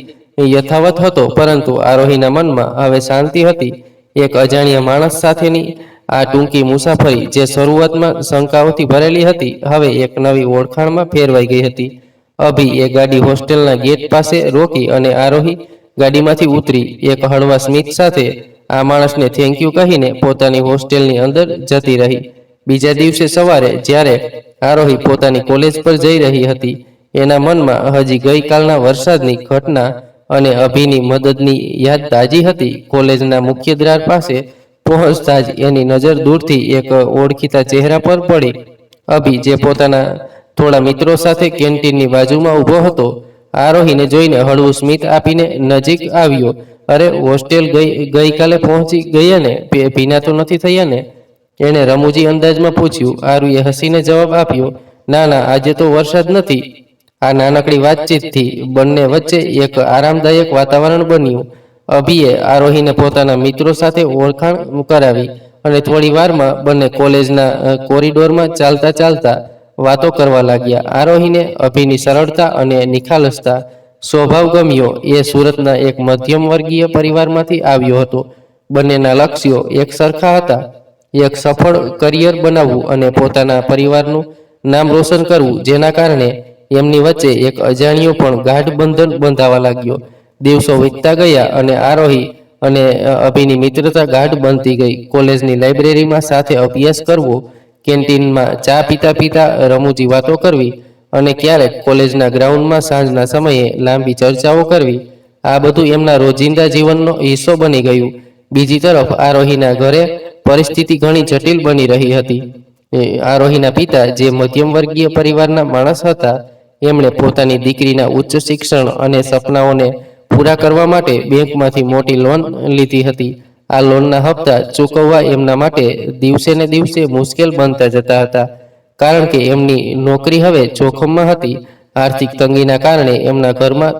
યથાવત હતો, પરંતુ આરોહીના મનમાં હવે શાંતિ હતી. એક અજાણ્યા માણસ સાથેની આ ટૂંકી મુસાફરી, જે શરૂઆતમાં શંકાઓથી ભરેલી હતી, હવે એક નવી ઓળખાણમાં ફેરવાઈ ગઈ હતી. અભી એ ગાડી હોસ્ટેલના ગેટ પાસે રોકી અને આરોહી ગાડીમાંથી ઉતરી. એક હળવા સ્મિત સાથે આ માણસને થેન્ક યુ કહીને પોતાની હોસ્ટેલની અંદર જતી રહી. બીજા દિવસે સવારે જ્યારે આરોહી પોતાની કોલેજ પર જઈ રહી હતી, એના મનમાં હજી ગઈકાલના વરસાદની ઘટના અને અભિની મદદની યાદ તાજી હતી. કોલેજના મુખ્ય દ્વાર પાસે પહોંચતા જ એની નજર દૂરથી એક ઓળખીતા ચહેરા પર પડી. અભી, જે પોતાના થોડા મિત્રો સાથે કેન્ટીનની બાજુમાં ઊભો હતો, આરોહીને જોઈને હળવું સ્મિત આપીને નજીક આવ્યો. અરે, હોસ્ટેલ ગઈકાલે પહોંચી ગયા ને? ભીના તો નથી થયા ને? એણે રમૂજી અંદાજમાં પૂછ્યું. આરુએ હસીને જવાબ આપ્યો, ના ના, આજે તો વરસાદ નથી. આ નાનકડી વાતચીતથી બંને વચ્ચે એક આરામદાયક વાતાવરણ બન્યું. અભીએ આરોહીને પોતાના મિત્રો સાથે ઓળખાણ કરાવી અને થોડી વારમાં બંને કોલેજના કોરિડોરમાં ચાલતા ચાલતા વાતો કરવા લાગ્યા. આરોહીને અભીની સરળતા અને નિખાલસતા સ્વભાવ ગમ્યો. એ સુરતના એક મધ્યમ વર્ગીય પરિવારમાંથી આવ્યો હતો. બંનેના લક્ષ્યો એક સરખા હતા, એક સફળ કરિયર બનાવવું અને પોતાના પરિવારનું નામ રોશન કરવું, જેના કારણે એમની વચ્ચે એક અજાણ્યો પણ ગાઢ બંધન બંધાવા લાગ્યો. દિવસો વીતતા ગયા અને આરોહી અને અભિની મિત્રતા ગાઢ બનતી ગઈ. કોલેજની લાઇબ્રેરીમાં સાથે અભ્યાસ કરવો, કેન્ટીનમાં ચા પીતા પીતા રમૂજી વાતો કરવી અને ક્યારેક કોલેજના ગ્રાઉન્ડમાં સાંજના સમયે લાંબી ચર્ચાઓ કરવી, આ બધું એમના રોજિંદા જીવનનો હિસ્સો બની ગયું. બીજી તરફ આરોહીના ઘરે પરિસ્થિતિ ઘણી જટિલ બની રહી હતી. આરોહીના પિતા, જે મધ્યમ વર્ગીય પરિવારના માણસ હતા, એમણે પોતાની દીકરીના ઉચ્ચ શિક્ષણ અને સપનાઓને પૂરા કરવા માટે બેંકમાંથી મોટી લોન લીધી હતી. આ લોનના હપ્તા ચૂકવવા એમના માટે દિવસે ને દિવસે મુશ્કેલ બનતા જતા હતા, કારણ કે એમની નોકરી હવે જોખમમાં હતી. આર્થિક તંગીના કારણે એમના ઘરમાં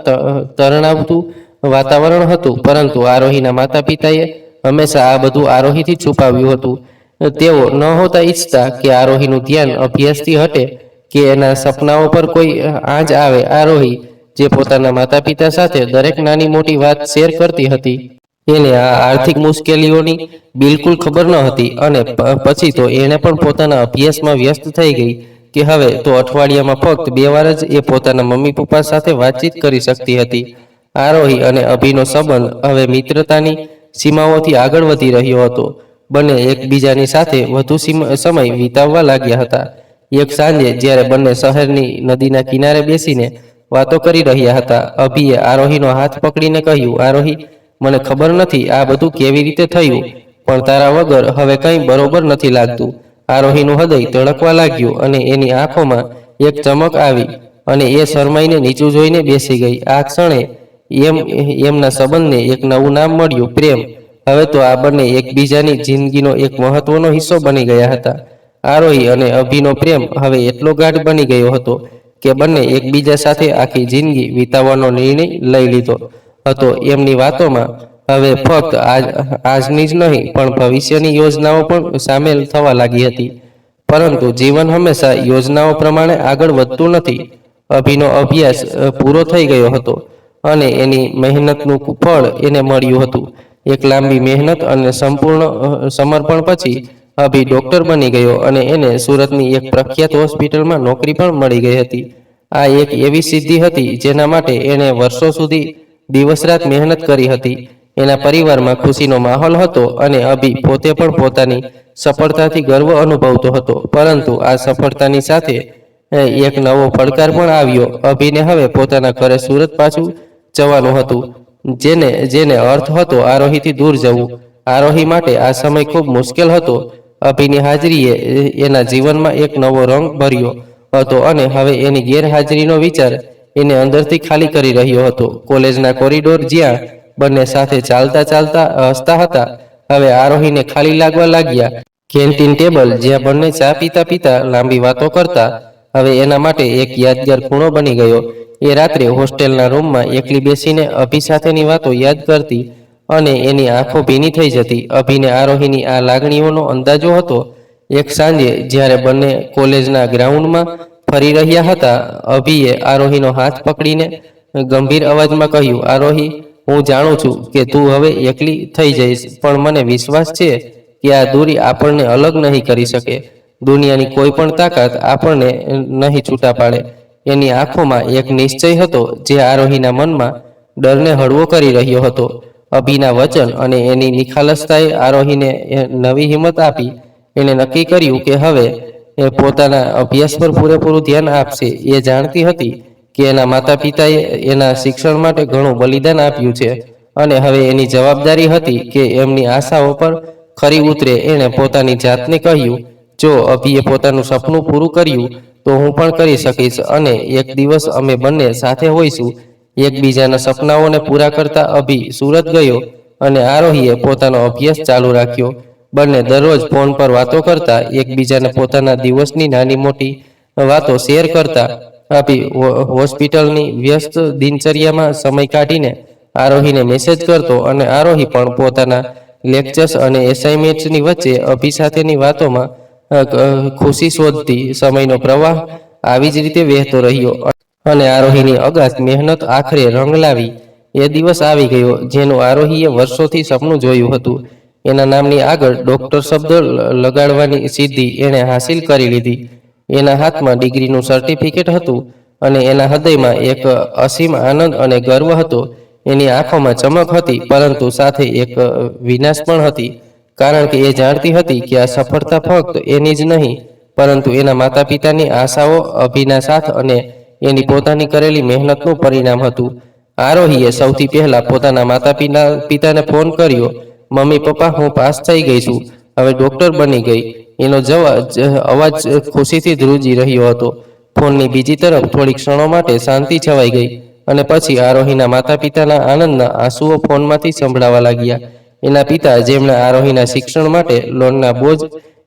તણાવતું વાતાવરણ હતું, પરંતુ આરોહીના માતા પિતાએ હંમેશા આ બધું આરોહીથી છુપાવ્યું હતું. તેઓ નહોતા ઈચ્છતા કે આરોહીનું ધ્યાન અભ્યાસથી હટે કે એના સપનાઓ પર કોઈ આંચ આવે. આરોહી, જે પોતાના માતા પિતા સાથે દરેક નાની મોટી વાત શેર કરતી હતી, એને આ આર્થિક મુશ્કેલીઓની બિલકુલ ખબર ન હતી. અને પછી તો એણે પણ પોતાના અભ્યાસમાં વ્યસ્ત થઈ ગઈ કે હવે તો અઠવાડિયામાં ફક્ત 2 વાર જ એ પોતાના મમ્મી પપ્પા સાથે વાતચીત કરી શકતી હતી. આરોહી અને અભિનો સંબંધ હવે મિત્રતાની સીમાઓથી આગળ વધી રહ્યો હતો. બંને એકબીજાની સાથે વધુ સમય વિતાવવા લાગ્યા હતા. એક સાંજે જ્યારે બંને શહેરની નદીના કિનારે બેસીને વાતો કરી રહ્યા હતા, અભિએ આરોહીનો હાથ પકડીને કહ્યું, આરોહી, મને ખબર નથી આ બધું કેવી રીતે થયું, પણ તારા વગર હવે કંઈ બરોબર નથી લાગતું. આરોહીનું હૃદય ધડકવા લાગ્યું અને એની આંખોમાં એક ચમક આવી અને એ શરમાઈને નીચું જોઈને બેસી ગઈ. આ ક્ષણે એમના સંબંધને એક નવું નામ મળ્યું, પ્રેમ. હવે તો આ બંને એકબીજાની જિંદગીનો એક મહત્વનો હિસ્સો બની ગયા હતા. આરોહી અને અભિનો પ્રેમ હવે એટલો ગાઢ બની ગયો હતો કે બંને એકબીજા સાથે આખી જિંદગી વિતાવવાનો નિર્ણય લઈ લીધો હતો. એમની વાતોમાં હવે ફક્ત આજની જ નહીં પણ ભવિષ્યની યોજનાઓ પણ સામેલ થવા લાગી હતી. પરંતુ જીવન હંમેશા યોજનાઓ પ્રમાણે આગળ વધતું નથી. અભિનો અભ્યાસ પૂરો થઈ ગયો હતો અને એની મહેનતનું ફળ એને મળ્યું હતું. એક લાંબી મહેનત અને સંપૂર્ણ સમર્પણ પછી અભી ડોક્ટર બની ગયો અને એને સુરતની એક પ્રખ્યાત હોસ્પિટલમાં નોકરી પણ મળી ગઈ હતી. આ એક એવી સિદ્ધિ હતી જેના માટે એણે વર્ષો સુધી દિવસ રાત મહેનત કરી હતી. એના પરિવારમાં ખુશીનો માહોલ હતો અને અભી પોતે પણ પોતાની સફળતાથી ગર્વ અનુભવતો હતો. પરંતુ આ સફળતાની સાથે એક નવો પડકાર પણ આવ્યો. અભીને હવે પોતાના ઘરે સુરત પાછું જવાનું હતું, જેને અર્થ હતો આરોહીથી દૂર જવું. આરોહી માટે આ સમય ખૂબ મુશ્કેલ હતો. અભિની હાજરીએ એના જીવનમાં એક નવો રંગ ભર્યો હતો અને હવે એની ગેરહાજરીનો વિચાર એને અંદરથી ખાલી કરી રહ્યો હતો. કોલેજના કોરિડોર જ્યાં બંને સાથે ચાલતા ચાલતા હસતા હતા, હવે આરોહીને ખાલી લાગવા લાગ્યા. કેન્ટીન ટેબલ જ્યાં બંને ચા પીતા પીતા લાંબી વાતો કરતા, હવે એના માટે એક યાદગાર ખૂણો બની ગયો. એ રાત્રે હોસ્ટેલના રૂમમાં એકલી બેસીને અભી સાથેની વાતો યાદ કરતી અને એની આંખો ભીની થઈ જતી. અભીને આરોહીની આ લાગણીઓનો અંદાજો હતો. એક સાંજે જ્યારે બંને કોલેજના ગ્રાઉન્ડમાં ફરી રહ્યા હતા, અભિએ આરોહીનો હાથ પકડીને ગંભીર અવાજમાં કહ્યું, આરોહી, હું જાણું છું કે તું હવે એકલી થઈ જઈશ, પણ મને વિશ્વાસ છે કે આ દૂરી આપણને અલગ નહીં કરી શકે. દુનિયાની કોઈ પણ તાકાત આપણને નહીં છૂટા પાડે. એની આંખોમાં એક નિશ્ચય હતો જે આરોહીના મનમાં ડરને હળવો કરી રહ્યો હતો. અભિના વચન અને એની નિખાલસતાએ આરોહીને નવી હિંમત આપી. એણે નક્કી કર્યું કે હવે એ પોતાના અભ્યાસ પર પૂરેપૂરું ધ્યાન આપશે. એ જાણતી હતી કે એના માતા પિતાએ એના શિક્ષણ માટે ઘણું બલિદાન આપ્યું છે અને હવે એની જવાબદારી હતી કે એમની આશાઓ પર ખરી ઉતરે. એણે પોતાની જાતને કહ્યું, જો અભિએ પોતાનું સપનું પૂરું કર્યું તો હું પણ કરી શકીશ અને એક દિવસ અમે બંને સાથે હોઈશું. એકબીજાના સપનાઓને પૂરા કરતા અભિ સુરત ગયો અને આરોહીએ પોતાનો અભ્યાસ ચાલુ રાખ્યો. બંને દરરોજ ફોન પર વાતો કરતા, એકબીજાને પોતાના દિવસની નાની મોટી વાતો શેર કરતા. અભિ હોસ્પિટલની વ્યસ્ત દિનચર્યામાં સમય કાઢીને આરોહીને મેસેજ કરતો અને આરોહી પણ પોતાના લેક્ચર્સ અને એસાઇનમેન્ટ્સની વચ્ચે અભિ સાથેની વાતોમાં ખુશી શોધતી. સમયનો પ્રવાહ આવી જ રીતે વહેતો રહ્યો અને આરોહીની અગાધ મહેનત આખરે રંગ લાવી. એ દિવસ આવી ગયો જેનું આરોહીએ વર્ષોથી સપનું જોયું હતું. એના નામની આગળ ડોક્ટર શબ્દ લગાડવાની સિદ્ધિ એણે હાસિલ કરી લીધી. એના હાથમાં ડિગ્રીનું સર્ટિફિકેટ હતું અને એના હૃદયમાં એક અસીમ આનંદ અને ગર્વ હતો. એની આંખોમાં ચમક હતી, પરંતુ સાથે એક વિનાશ પણ હતી, કારણ કે એ જાણતી હતી કે આ સફળતા ફક્ત એની જ નહીં, પરંતુ એના માતા પિતાની આશાઓ, અભિના સાથ અને એની પોતાની કરેલી મહેનતનું પરિણામ હતું. આરોહીએ સૌથી પહેલા પોતાના માતા પિતાને ફોન કર્યો. મમ્મી પપ્પા, હું પાસ થઈ ગઈ છું, હવે ડોક્ટર બની ગઈ. એનો અવાજ ખુશીથી ધ્રુજી રહ્યો હતો. ફોનની બીજી તરફ થોડી ક્ષણો માટે શાંતિ છવાઈ ગઈ અને પછી આરોહીના માતા પિતાના આનંદના આંસુઓ ફોનમાંથી સંભળાવા લાગ્યા. એના પિતા, જેમણે આરોહીના શિક્ષણ માટે લોનના બોજ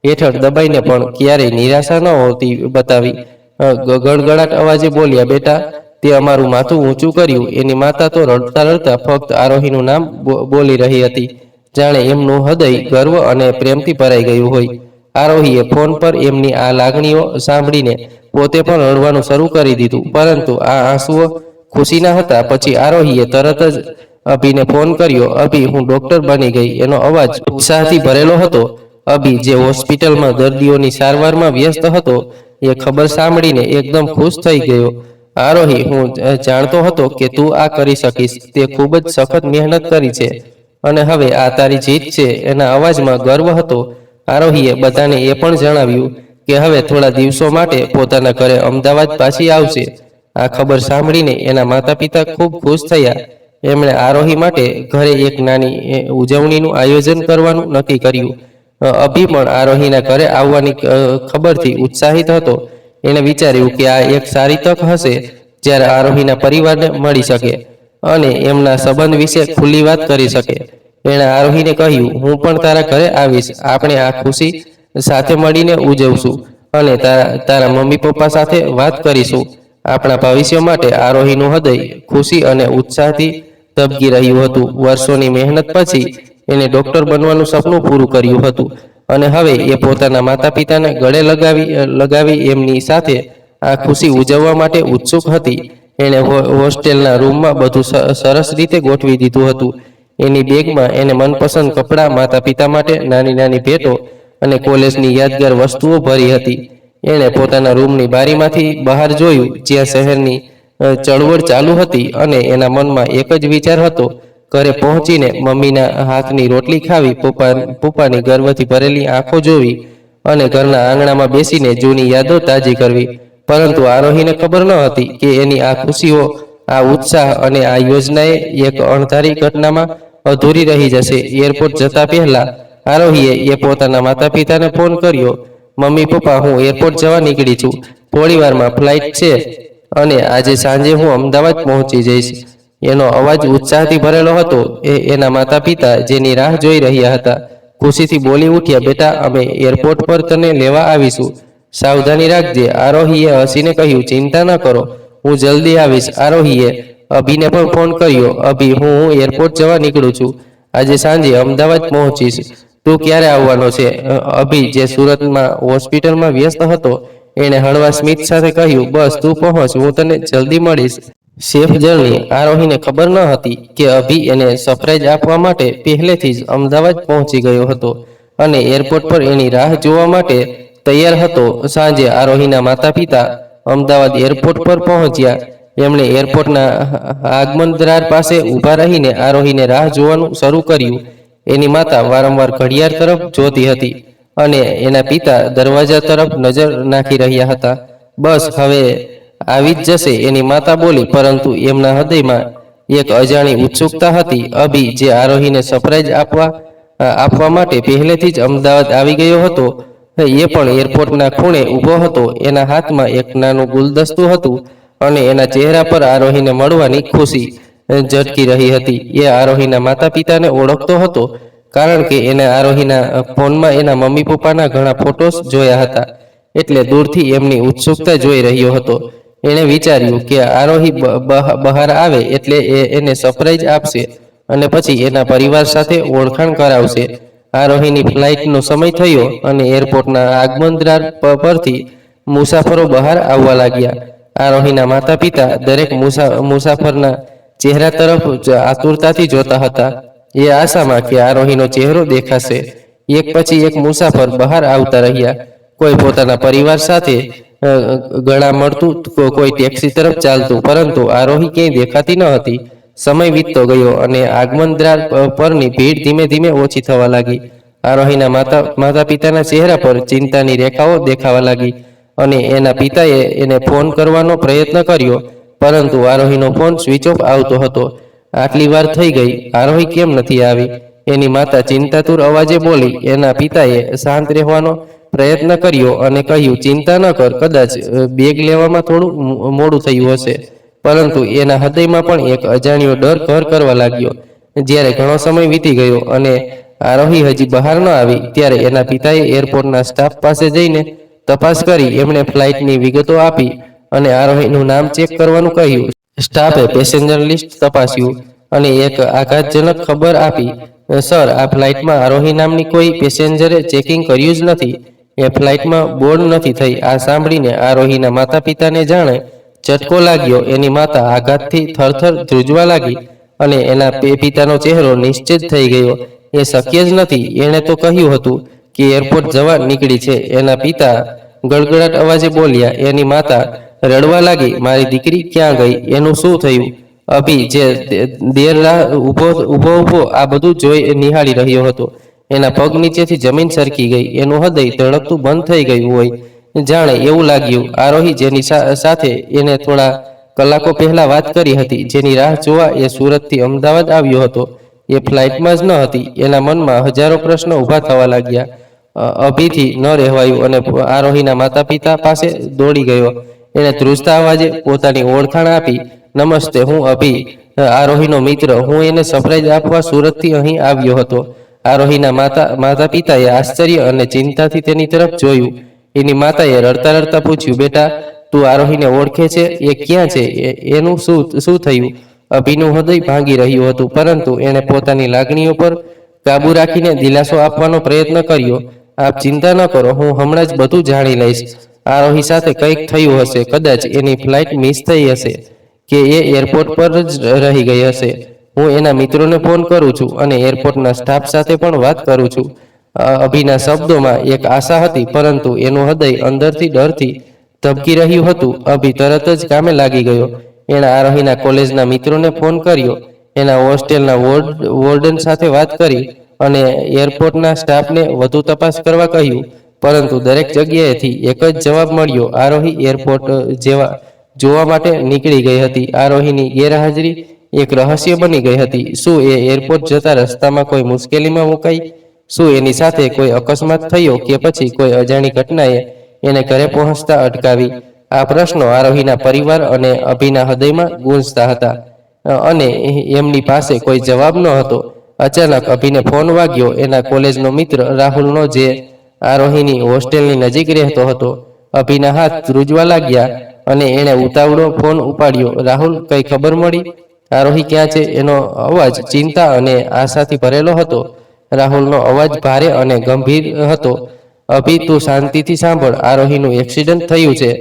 હેઠળ દબાઈને પણ ક્યારેય નિરાશા ન હોતી બતાવી, ગળગળાટ અવાજે બોલ્યા, બેટા, તે અમારું માથું ઊંચું કર્યું. એની માતા તો રડતા રડતા ફક્ત આરોહીનું નામ બોલી રહી હતી, જાણે એમનું હૃદય ગર્વ અને પ્રેમથી ભરાઈ ગયું હોય. આરોહીએ ફોન પર એમની આ લાગણીઓ સાંભળીને પોતે પણ રડવાનું શરૂ કરી દીધું, પરંતુ આ આંસુઓ ખુશીના હતા. પછી આરોહીએ તરત જ અભિને ફોન કર્યો. અભિ, હું ડોક્ટર બની ગઈ. એનો અવાજ ઉત્સાહથી ભરેલો હતો. અભિ, જે હોસ્પિટલમાં દર્દીઓની સારવારમાં વ્યસ્ત હતો, એ ખબર સાંભળીને એકદમ ખુશ થઈ ગયો. આરોહી, હું જાણતો હતો કે તું આ કરી શકીશ. તે ખૂબ જ સખત મહેનત કરી છે અને હવે આ તારી જીત છે. એના અવાજમાં ગર્વ હતો. આરોહીએ બધાને એ પણ જણાવ્યું કે હવે થોડા દિવસો માટે પોતાના ઘરે અમદાવાદ પાછી આવશે. આ ખબર સાંભળીને એના માતા પિતા ખૂબ ખુશ થયા. એમણે આરોહી માટે ઘરે એક નાની ઉજવણીનું આયોજન કરવાનું નક્કી કર્યું. અભિ પણ આરોહીના ઘરે આવવાની ખબરથી ઉત્સાહિત હતો. એણે વિચાર્યું કે આ એક સારી તક હશે જ્યારે આરોહીના પરિવારને મળી શકે અને એમના સંબંધ વિશે ખુલ્લી વાત કરી શકે. એણે આરોહીને કહ્યું, હું પણ તારા ઘરે આવીશ. આપણે આ ખુશી સાથે મળીને ઉજવશું અને તારા મમ્મી પપ્પા સાથે વાત કરીશું. આપણા ભવિષ્ય માટે. આરોહીનું હૃદય ખુશી અને ઉત્સાહથી ધબકી રહ્યું હતું. વર્ષોની મહેનત પછી એને ડોક્ટર બનવાનું સપનું પૂરું કર્યું હતું અને હવે એ પોતાના માતા પિતાને ગળે લગાવી એમની સાથે આ ખુશી ઉજવવા માટે ઉત્સુક હતી. એણે હોસ્ટેલના રૂમમાં બધું સરસ રીતે ગોઠવી દીધું હતું. એની બેગમાં એને મનપસંદ કપડાં, માતા પિતા માટે નાની નાની ભેટો અને કોલેજની યાદગાર વસ્તુઓ ભરી હતી. એણે પોતાના રૂમની બારીમાંથી બહાર જોયું, જ્યાં શહેરની ચળવળ ચાલુ હતી અને એના મનમાં એક જ વિચાર હતો, ઘરે પહોંચીને મમ્મીના હાથની રોટલી ખાવી, પપ્પાની ગર્વથી ભરેલી આંખો જોવી અને ઘરના આંગણામાં બેસીને જૂની યાદો તાજી કરવી. પરંતુ આરોહીને ખબર ન હતી કે એની આ ખુશીઓ, આ ઉત્સાહ અને આ યોજનાએ એક અણધારી ઘટનામાં અધૂરી રહી જશે. એરપોર્ટ જતા પહેલા આરોહીએ પોતાના માતા પિતાને ફોન કર્યો. મમ્મી પપ્પા, હું એરપોર્ટ જવા નીકળી છું. થોડી વારમાં ફ્લાઇટ છે અને આજે સાંજે હું અમદાવાદ પહોંચી જઈશ. એનો અવાજ ઉત્સાહથી ભરેલો હતો. એના માતા પિતા, જેની રાહ જોઈ રહ્યા હતા, ખુશીથી બોલી ઉઠ્યા, બેટા, અમે એરપોર્ટ પર તને લેવા આવીશું. સાવધાની રાખજે. આરોહીએ હસીને કહ્યું, ચિંતા ન કરો, હું જલ્દી આવીશ. આરોહીએ અભિને પણ ફોન કર્યો. અભિ, હું એરપોર્ટ જવા નીકળું છું. આજે સાંજે અમદાવાદ પહોંચીશ. તું ક્યારે આવવાનો છે? અભી, જે સુરતમાં હોસ્પિટલમાં વ્યસ્ત હતો, એણે હળવા સ્મિત સાથે કહ્યું, બસ તું પહોંચ, હું તને જલ્દી મળીશ. Safe journey. આરોહીને ખબર ન હતી કે અભી એને સરપ્રાઈઝ આપવા માટે પહેલેથી જ અમદાવાદ પહોંચી ગયો હતો અને એરપોર્ટ પર એની રાહ જોવા માટે તૈયાર હતો. સાંજે આરોહીના માતા પિતા અમદાવાદ એરપોર્ટ પર પહોંચ્યા. એમણે એરપોર્ટના આગમન દ્વાર પાસે ઊભા રહીને આરોહીને રાહ જોવાનું શરૂ કર્યું. એની માતા વારંવાર ઘડિયાળ તરફ જોતી હતી અને એના પિતા દરવાજા તરફ નજર નાખી રહ્યા હતા. બસ હવે આવી જ જશે, એની માતા બોલી, પરંતુ એમના હૃદયમાં એક અજાણી ઉત્સુકતા હતી. અભી, જે આરોહીને સરપ્રાઈઝ આપવા માટે પહેલેથી જ અમદાવાદ આવી ગયો હતો, એ પણ એરપોર્ટના ખૂણે ઊભો હતો. એના હાથમાં એક નાનું ગુલદસ્તું હતું અને એના ચહેરા પર આરોહીને મળવાની ખુશી ઝળકી રહી હતી. એ આરોહીના માતા પિતાને ઓળખતો હતો, કારણ કે એને આરોહીના ફોનમાં એના મમ્મી પપ્પાના ઘણા ફોટોસ જોયા હતા, એટલે દૂરથી એમની ઉત્સુકતા જોઈ રહ્યો હતો. એણે વિચાર્યું કે આરોહી બહાર આવે એટલે એને સરપ્રાઈઝ આપશે અને પછી એના પરિવાર સાથે ઓળખાણ કરાવશે. આરોહીની ફ્લાઇટનો સમય થયો અને એરપોર્ટના આગમન દ્વાર પરથી મુસાફરો બહાર આવવા લાગ્યા. આરોહીના માતા પિતા દરેક મુસાફરના ચહેરા તરફ આતુરતાથી જોતા હતા, એ આશામાં કે આરોહીનો ચહેરો દેખાશે. એક પછી એક મુસાફર બહાર આવતા રહ્યા, કોઈ પોતાના પરિવાર સાથે ગળા મળતું, કોઈ ટેક્સી તરફ ચાલતું, પરંતુ આરોહી ક્યાંય દેખાતી ન હતી. સમય વીતતો ગયો અને આગમન દ્વાર પરની ભીડ ધીમે ધીમે ઓછી થવા લાગી. આરોહીના માતા પિતાના ચહેરા પર ચિંતાની રેખાઓ દેખાવા લાગી અને એના પિતાએ એને ફોન કરવાનો પ્રયત્ન કર્યો, પરંતુ આરોહીનો ફોન સ્વિચ ઓફ આવતો હતો. આટલી વાર થઈ ગઈ, આરોહી કેમ નથી આવી? એની માતા ચિંતાતુર અવાજે બોલી. એના પિતાએ શાંત રહેવાનો પ્રયત્ન કર્યો અને કહ્યું, ચિંતા ન કર, કદાચ બેગ લેવામાં થોડું મોડું થયું હશે. પરંતુ એના હૃદયમાં પણ એક અજાણ્યો ડર ઘર કરવા લાગ્યો. જ્યારે ઘણો સમય વીતી ગયો અને આરોહી હજી બહાર ન આવી, ત્યારે એના પિતાએ એરપોર્ટના સ્ટાફ પાસે જઈને તપાસ કરી. એમણે ફ્લાઇટની વિગતો આપી અને આરોહીનું નામ ચેક કરવાનું કહ્યું. સ્ટાફે પેસેન્જર લિસ્ટ તપાસ્યું અને એક આઘાતજનક ખબર આપી, સર, આ ફ્લાઇટમાં આરોહી નામની કોઈ પેસેન્જરે ચેકિંગ કર્યું જ નથી. એ ફ્લાઇટમાં બોર્ડ નથી થઈ. આ સાંભળીને આરોહીના માતા પિતાને જાણે ઝટકો લાગ્યો. એની માતા આઘાતથી થરથર ધ્રુજવા લાગી અને એના પિતાનો ચહેરો નિશ્ચિત થઈ ગયો. એ શક્ય જ નથી, એણે તો કહ્યું હતું કે એરપોર્ટ જવા નીકળી છે. એના પિતા ગળગળાટ અવાજે બોલ્યા. એની માતા રડવા લાગી, મારી દીકરી ક્યાં ગઈ? એનું શું થયું? અભી, જે દેર રાહ ઊભો આ બધું જોઈ નિહાળી રહ્યો હતો, એના પગ નીચેથી જમીન સરકી ગઈ. એનું હૃદય ધડકતું બંધ થઈ ગયું હોય. જાણે એવું લાગ્યું, આરોહી, જેની સાથે એને થોડા કલાકો પહેલા વાત કરી હતી, જેની રાહ જોવા એ સુરતથી અમદાવાદ આવ્યો હતો, એ ફ્લાઇટમાં જ ન હતી. એના મનમાં હજારો પ્રશ્નો ઊભા થવા લાગ્યા. અભીથી ન રહેવાયું અને આરોહીના માતા પિતા પાસે દોડી ગયો. એણે ધ્રુજતા અવાજે પોતાની ઓળખાણ આપી, નમસ્તે, હું અભી, આરોહીનો મિત્ર. હું એને સરપ્રાઈઝ આપવા સુરતથી અહીં આવ્યો હતો. આરોહીના માતા પિતાએ આશ્ચર્ય અને ચિંતાથી તેની તરફ જોયું. એની માતાએ રડતા રડતા પૂછ્યું, બેટા, તું આરોહીને ઓળખે છે? એ ક્યાં છે? એનું શું થયું? અભીનું હૃદય ભાંગી રહ્યું હતું, પરંતુ એણે પોતાની લાગણીઓ પર કાબુ રાખીને દિલાસો આપવાનો પ્રયત્ન કર્યો. આપ ચિંતા ન કરો, હું હમણાં જ બધું જાણી લઈશ. આરોહી સાથે કંઈક થયું હશે, કદાચ એની ફ્લાઇટ મિસ થઈ હશે કે એ એરપોર્ટ પર જ રહી ગઈ હશે. હું એના મિત્રોને ફોન કરું છું અને એરપોર્ટના સ્ટાફ સાથે પણ વાત કરું છું. અભીના શબ્દોમાં એક આશા હતી, પરંતુ એનું હૃદય અંદરથી ડરથી ધબકી રહ્યું હતું. અભી તરત જ કામે લાગી ગયો. એણે આરોહીના કોલેજના મિત્રોને ફોન કર્યો, એના હોસ્ટેલના વોર્ડન સાથે વાત કરી અને એરપોર્ટના સ્ટાફને વધુ તપાસ કરવા કહ્યું. પરંતુ દરેક જગ્યાએથી એક જ જવાબ મળ્યો, આરોહી એરપોર્ટ જોવા માટે નીકળી ગઈ હતી. આરોહીની ગેરહાજરી એક રહસ્ય બની ગઈ હતી. શું એ એરપોર્ટ જતા રસ્તામાં કોઈ મુશ્કેલીમાં મુકાઈ? શું એની સાથે કોઈ અકસ્માત થયો કે પછી કોઈ અજાણી ઘટનાએ એને ઘરે પહોંચતા અટકાવી? આ પ્રશ્નો આરોહીના પરિવાર અને અભીના હૃદયમાં ગૂંજતા હતા અને એમની પાસે કોઈ જવાબ ન હતો. અચાનક અભીને ફોન વાગ્યો. એના કોલેજનો મિત્ર રાહુલનો, જે આરોહીની હોસ્ટેલની નજીક રહેતો હતો. અભીના હાથ ધ્રુજવા લાગ્યા અને એણે ઉતાવળો ફોન ઉપાડ્યો. રાહુલ, કઈ ખબર મળી? આરોહી ક્યાં છે? એનો અવાજ ચિંતા અને આશાથી ભરેલો હતો. રાહુલનો અવાજ ભારે અને ગંભીર હતો. અભી, તું શાંતિથી સાંભળ. આરોહીનું એક્સિડન્ટ થયું છે.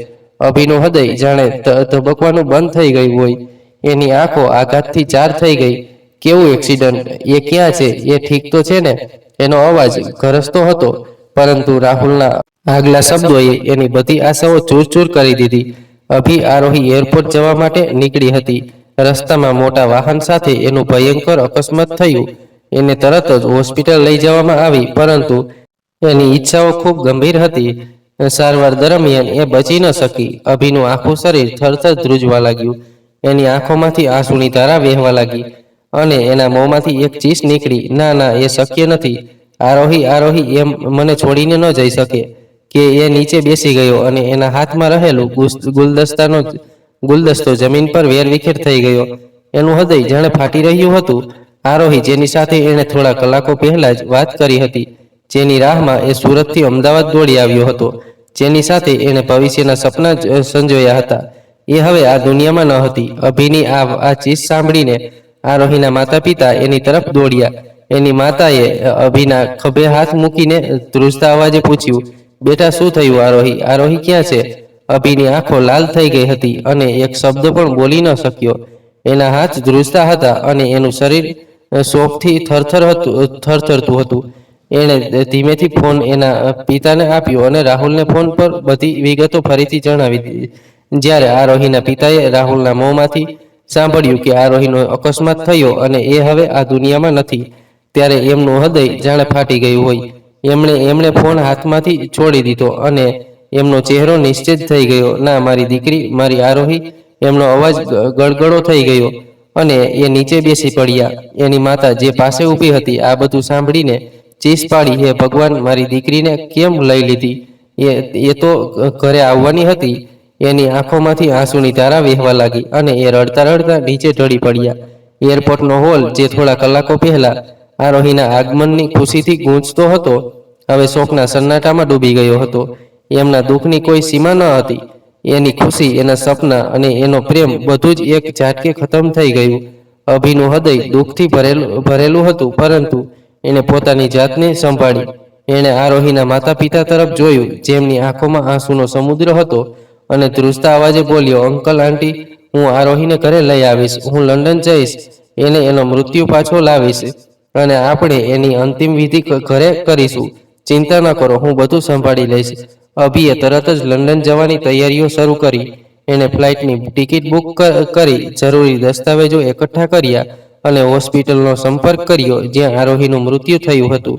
અભીનું હૃદય જાણે ધબકવાનું બંધ થઈ ગયું હોય. એની આંખો આઘાતથી ચાર થઈ ગઈ. કેવું એક્સિડન્ટ? એ ક્યાં છે? એ ઠીક તો છે ને? એનો અવાજ ગરજતો હતો, પરંતુ રાહુલના આગલા શબ્દોએ એની બધી આશાઓ ચૂર-ચૂર કરી દીધી. અભી, આરોહી એરપોર્ટ જવા માટે નીકળી હતી. રસ્તામાં મોટા વાહન સાથે એનું ભયંકર અકસ્માત થયું. એને તરત જ હોસ્પિટલ લઈ જવામાં આવી, પરંતુ એની ઈચ્છાઓ ખૂબ ગંભીર હતી. સારવાર દરમિયાન એ બચી ન શકી. અભીનું આખું શરીર થરથર ધ્રુજવા લાગ્યું. એની આંખોમાંથી આંસુની ધારા વહેવા લાગી અને એના મોંમાંથી એક ચીસ નીકળી. ના ના, એ શક્ય નથી. આરોહી, આરોહી એમ મને છોડીને ન જઈ શકે. કે એ નીચે બેસી ગયો અને એના હાથમાં રહેલું ગુલદસ્તો જમીન પર વેરવિખેર થઈ ગયો. એનું હૃદય જાણે ફાટી રહ્યું હતું. આરોહી, જેની સાથે એણે થોડા કલાકો પહેલા જ વાત કરી હતી, જેની રાહમાં એ સુરતથી અમદાવાદ દોડી આવ્યો હતો, જેની સાથે એણે ભવિષ્યના સપના સંજોયા હતા, એ હવે આ દુનિયામાં ન હતી. અભીની આ ચીસ સાંભળીને આરોહીના માતા પિતા એની તરફ દોડ્યા. એની માતાએ અભીના ખભે હાથ મૂકીને ધ્રુજતા અવાજે પૂછ્યું, બેટા, શું થયું? આરોહી, આરોહી ક્યાં છે? અભીની આંખો લાલ થઈ ગઈ હતી અને એક શબ્દ પણ બોલી ન શક્યો. એના હાથ ધ્રુજતા હતા અને એનું શરીર શોકથી થરથરતું હતું. એણે ધીમેથી ફોન એના પિતાને આપ્યો અને રાહુલને ફોન પર બધી વિગતો ફરીથી જણાવી દીધી. જ્યારે આરોહીના પિતાએ રાહુલના મોંમાંથી સાંભળ્યું કે આરોહીનો અકસ્માત થયો અને એ હવે આ દુનિયામાં નથી, ત્યારે એમનું હૃદય જાણે ફાટી ગયું હોય. એમણે ફોન હાથમાંથી છોડી દીધો અને એમનો ચહેરો નિશ્ચિત થઈ ગયો. ના, મારી દીકરી, મારી આરોહી. એમનો અવાજ ગળગળો થઈ ગયો અને એ નીચે બેસી પડ્યા. એની માતા, જે પાસે ઊભી હતી, આ બધું સાંભળીને ચીસ પાડી, હે ભગવાન, મારી દીકરીને કેમ લઈ લીધી? એ તો ઘરે આવવાની હતી. એની આંખોમાંથી આંસુની ધારા વહેવા લાગી અને એ રડતા રડતા નીચે ઢળી પડ્યા. એરપોર્ટનો હોલ, જે થોડા કલાકો પહેલા આરોહીના આગમનની ખુશીથી ગૂંજતો હતો, હવે શોકના સન્નાટામાં ડૂબી ગયો હતો. એમના દુઃખની કોઈ સીમા ન હતી. એની ખુશી, એના સપના અને એનો પ્રેમ બધું જ એક ઝાટકે ખતમ થઈ ગયું. અભીનું હૃદય દુઃખથી ભરેલું હતું, પરંતુ એણે પોતાની જાતને સંભાળી. એણે આરોહીના માતા પિતા તરફ જોયું, જેમની આંખોમાં આંસુનો સમુદ્ર હતો, અને ધ્રુજતા અવાજે બોલ્યો, અંકલ, આંટી, હું આરોહીને ઘરે લઈ આવીશ. હું લંડન જઈશ, એનો મૃત્યુ પાછો લાવીશ અને આપણે એની અંતિમ વિધિ ઘરે કરીશું. ચિંતા ન કરો, હું બધું સંભાળી લઈશ. અભીએ તરત જ લંડન જવાની તૈયારીઓ શરૂ કરી. એણે ફ્લાઇટની ટિકિટ બુક કરી, જરૂરી દસ્તાવેજો એકઠા કર્યા અને હોસ્પિટલનો સંપર્ક કર્યો જ્યાં આરોહીનું મૃત્યુ થયું હતું.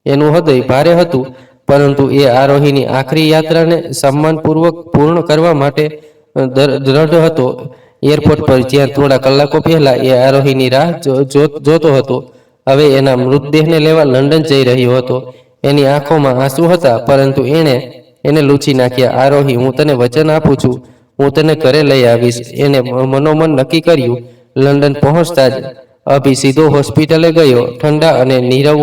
એનું હૃદય ભારે હતું, પરંતુ એ આરોહીની આખરી યાત્રાને સન્માનપૂર્વક પૂર્ણ કરવા માટે દ્રઢ હતો. એરપોર્ટ પર, જ્યાં થોડા કલાકો પહેલા એ આરોહીની રાહ જોતો હતો, હવે એના મૃતદેહને લેવા લંડન જઈ રહ્યો હતો. એની આંખોમાં આંસુ હતા, પરંતુ એને લૂછી નાખ્યા. આરોહી, હું તને વચન આપું છું, હું તને ઘરે લઈ આવીશ. એને મનોમન નક્કી કર્યું. લંડન પહોંચતા જ અભી સીધો હોસ્પિટલે ગયો. ઠંડા અને નીરવ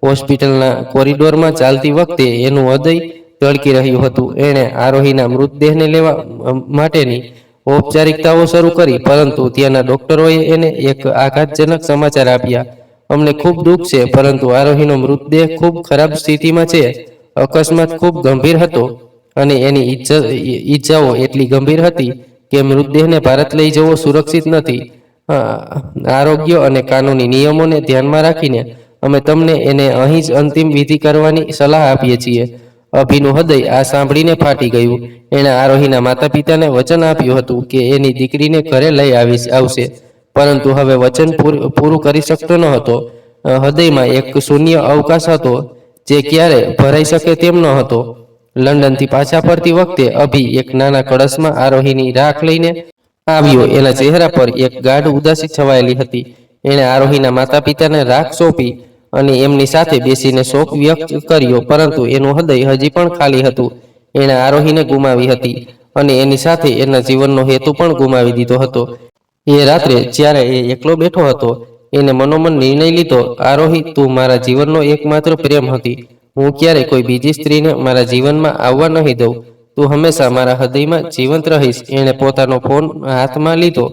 હોસ્પિટલના કોરિડોરમાં ચાલતી વખતે એનું હૃદય ધડકી રહ્યું હતું. એણે આરોહીના મૃતદેહને લેવા માટેની ઔપચારિકતાઓ શરૂ કરી, પરંતુ ત્યાંના ડોક્ટરોએ એને એક આઘાતજનક સમાચાર આપ્યા. અમને ખૂબ દુઃખ છે, પરંતુ આરોહીનો મૃતદેહ ખૂબ ખરાબ સ્થિતિમાં છે. અકસ્માત ખૂબ ગંભીર હતો અને એની ઈજાઓ એટલી ગંભીર હતી કે મૃતદેહને ભારત લઈ જવો સુરક્ષિત નથી. આરોગ્ય અને કાનૂની નિયમોને ધ્યાનમાં રાખીને અમે તમને એને અહીં જ અંતિમ વિધિ કરવાની સલાહ આપીએ છીએ. અભીનું હૃદય આ સાંભળીને ફાટી ગયું. એણે આરોહીના માતા પિતાને વચન આપ્યું હતું કે એની દીકરીને ઘરે લઈ આવશે, પરંતુ હવે વચન પૂરું કરી શકતો ન હતો. હૃદયમાં એક શૂન્ય અવકાશ હતો જે ક્યારે ભરાઈ શકે તેમ ન હતો. લંડનથી પાછા ફરતી વખતે અભી એક નાના કળશમાં આરોહીની રાખ લઈને આવ્યો. એના ચહેરા પર એક ગાઢ ઉદાસી છવાયેલી હતી. એણે આરોહીના માતા પિતાને રાખ સોંપી અને એમની સાથે બેસીને શોક વ્યક્ત કર્યો, પરંતુ એનું હૃદય હજી પણ ખાલી હતું. એણે આરોહીને ગુમાવી હતી અને એની સાથે એના જીવનનો હેતુ પણ ગુમાવી દીધો હતો. એ રાત્રે જ્યારે એ એકલો બેઠો હતો, એને મનોમન નિર્ણય લીધો, આરોહી, તું મારા જીવનનો એકમાત્ર પ્રેમ હતી. હું ક્યારેય કોઈ બીજી સ્ત્રીને મારા જીવનમાં આવવા નહીં દઉં. તું હંમેશા મારા હૃદયમાં જીવંત રહીશ. એણે પોતાનો ફોન હાથમાં લીધો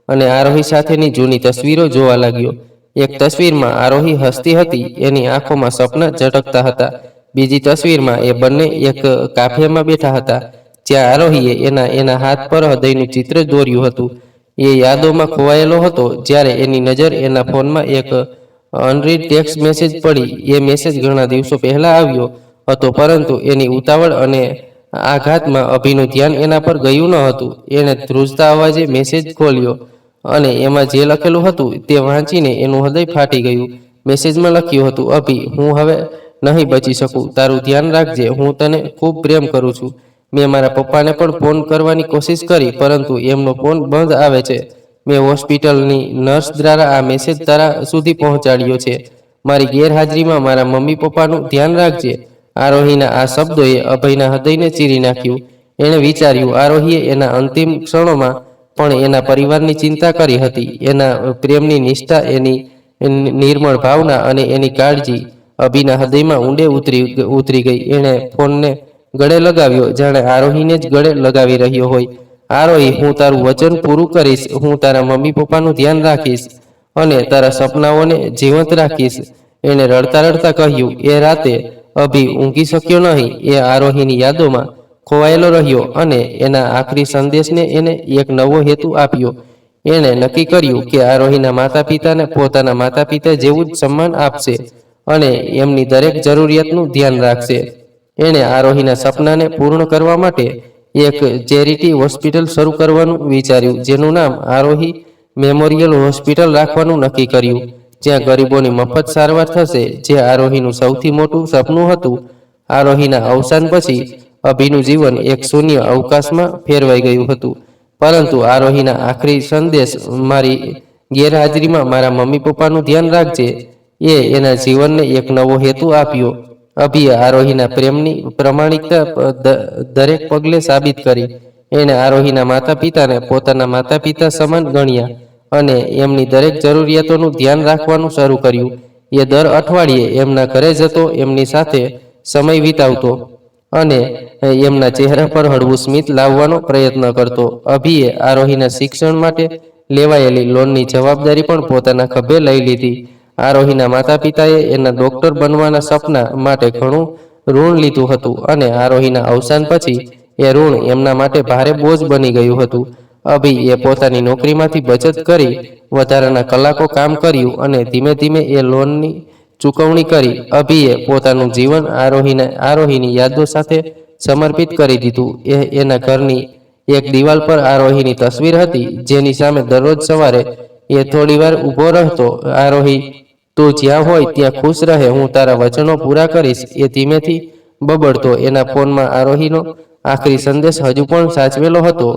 અને આરોહી સાથેની જૂની તસવીરો જોવા લાગ્યો. એક તસવીરમાં આરોહી હસતી હતી, એની આંખોમાં સપના ઝટકતા હતા. બીજી તસવીરમાં એ બંને એક કાફેમાં બેઠા હતા, જ્યાં આરોહીએ એના હાથ પર હૃદયનું ચિત્ર દોર્યું હતું. એ યાદોમાં ખોવાયેલો હતો જ્યારે એની નજર એના ફોનમાં એક અનરીડ ટેક્સ્ટ મેસેજ પડી. એ મેસેજ ઘણા દિવસો પહેલા આવ્યો હતો, પરંતુ એની ઉતાવળ અને આઘાતમાં અભિનું ધ્યાન એના પર ગયું ન હતું. એણે ધ્રુજતા અવાજે મેસેજ ખોલ્યો અને એમાં જે લખેલું હતું તે વાંચીને એનું હૃદય ફાટી ગયું. મેસેજમાં લખ્યું હતું, અભી, હું હવે નહીં બચી શકું. તારું ધ્યાન રાખજે. હું તને ખૂબ પ્રેમ કરું છું. મેં મારા પપ્પાને પણ ફોન કરવાની કોશિશ કરી, પરંતુ એમનો ફોન બંધ આવે છે. મેં હોસ્પિટલની નર્સ દ્વારા આ મેસેજ તારા સુધી પહોંચાડ્યો છે. મારી ગેરહાજરીમાં મારા મમ્મી પપ્પાનું ધ્યાન રાખજે. આરોહીના આ શબ્દોએ અભયના હૃદયને ચીરી નાખ્યું. એણે વિચાર્યું, આરોહીએ એના અંતિમ ક્ષણોમાં પણ એના પરિવારની ચિંતા કરી હતી. એના પ્રેમની નિષ્ઠા, એની નિર્મળ ભાવના અને એની કાળજી અભિના હૃદયમાં ઊંડે ઉતરી ગઈ. એણે ફોનને ગળે લગાવ્યો, જાણે આરોહીને જ ગળે લગાવી રહ્યો હોય. આરોહી, હું તારું વચન પૂરું કરીશ. હું તારા મમ્મી પપ્પાનું ધ્યાન રાખીશ અને તારા સપનાઓને જીવંત રાખીશ. એણે રડતા રડતા કહ્યું. એ રાતે અભી ઊંઘી શક્યો નહીં. એ આરોહીની યાદોમાં ખોવાયેલો રહ્યો અને એના આખરી સંદેશને એને એક નવો હેતુ આપ્યો. એણે નક્કી કર્યું કે આરોહીના માતા પિતાને પોતાના માતા પિતા જેવું જ સન્માન આપશે અને એમની દરેક જરૂરિયાતનું ધ્યાન રાખશે. એણે આરોહીના સપનાને પૂર્ણ કરવા માટે એક ચેરિટી હોસ્પિટલ શરૂ કરવાનું વિચાર્યું, જેનું નામ આરોહી મેમોરિયલ હોસ્પિટલ રાખવાનું નક્કી કર્યું, જ્યાં ગરીબોની મફત સારવાર થશે, જે આરોહીનું સૌથી મોટું સપનું હતું. આરોહીના અવસાન પછી અભિનું જીવન એક શૂન્ય અવકાશમાં ફેરવાઈ ગયું હતું, પરંતુ આરોહીના આખરી સંદેશ, મારી ગેરહાજરીમાં મારા મમ્મી પપ્પાનું ધ્યાન રાખજે, એ એના જીવનને એક નવો હેતુ આપ્યો. અભિએ આરોહીના પ્રેમની પ્રમાણિકતા દરેક પગલે સાબિત કરી. એણે આરોહીના માતા પિતાને પોતાના માતા પિતા સમાન ગણ્યા અને એમની દરેક જરૂરિયાતોનું ધ્યાન રાખવાનું શરૂ કર્યું. એ દર અઠવાડિયે એમના ઘરે જતો, એમની સાથે સમય વિતાવતો અને એમના ચહેરા પર હળવું સ્મિત લાવવાનો પ્રયત્ન કરતો. અભિએ આરોહીના શિક્ષણ માટે લેવાયેલી લોનની જવાબદારી પણ પોતાના ખભે લઈ લીધી. આરોહીના માતા પિતાએ એના ડોક્ટર બનવાના સપના માટે ઘણું ઋણ લીધું હતું અને આરોહીના અવસાન પછી એ ઋણ એમના માટે ભારે બોજ બની ગયું હતું. અભી એ પોતાની નોકરીમાંથી બચત કરી વધારાના કલાકો કામ કર્યું અને ધીમે ધીમે એ લોનની ચૂકવણી કરી. અભીએ પોતાનું જીવન આરોહીની યાદો સાથે સમર્પિત કરી દીધું. એના ઘરની એક દિવાલ પર આરોહીની તસવીર હતી, જેની સામે દરરોજ સવારે એ થોડીવાર ઊભો રહેતો. આરોહી, તું જ્યાં હોય ત્યાં ખુશ રહે. હું તારા વચનો પૂરા કરીશ. એ ધીમેથી બબડતો. એના ફોનમાં આરોહીનો આખરી સંદેશ હજુ પણ સાચવેલો હતો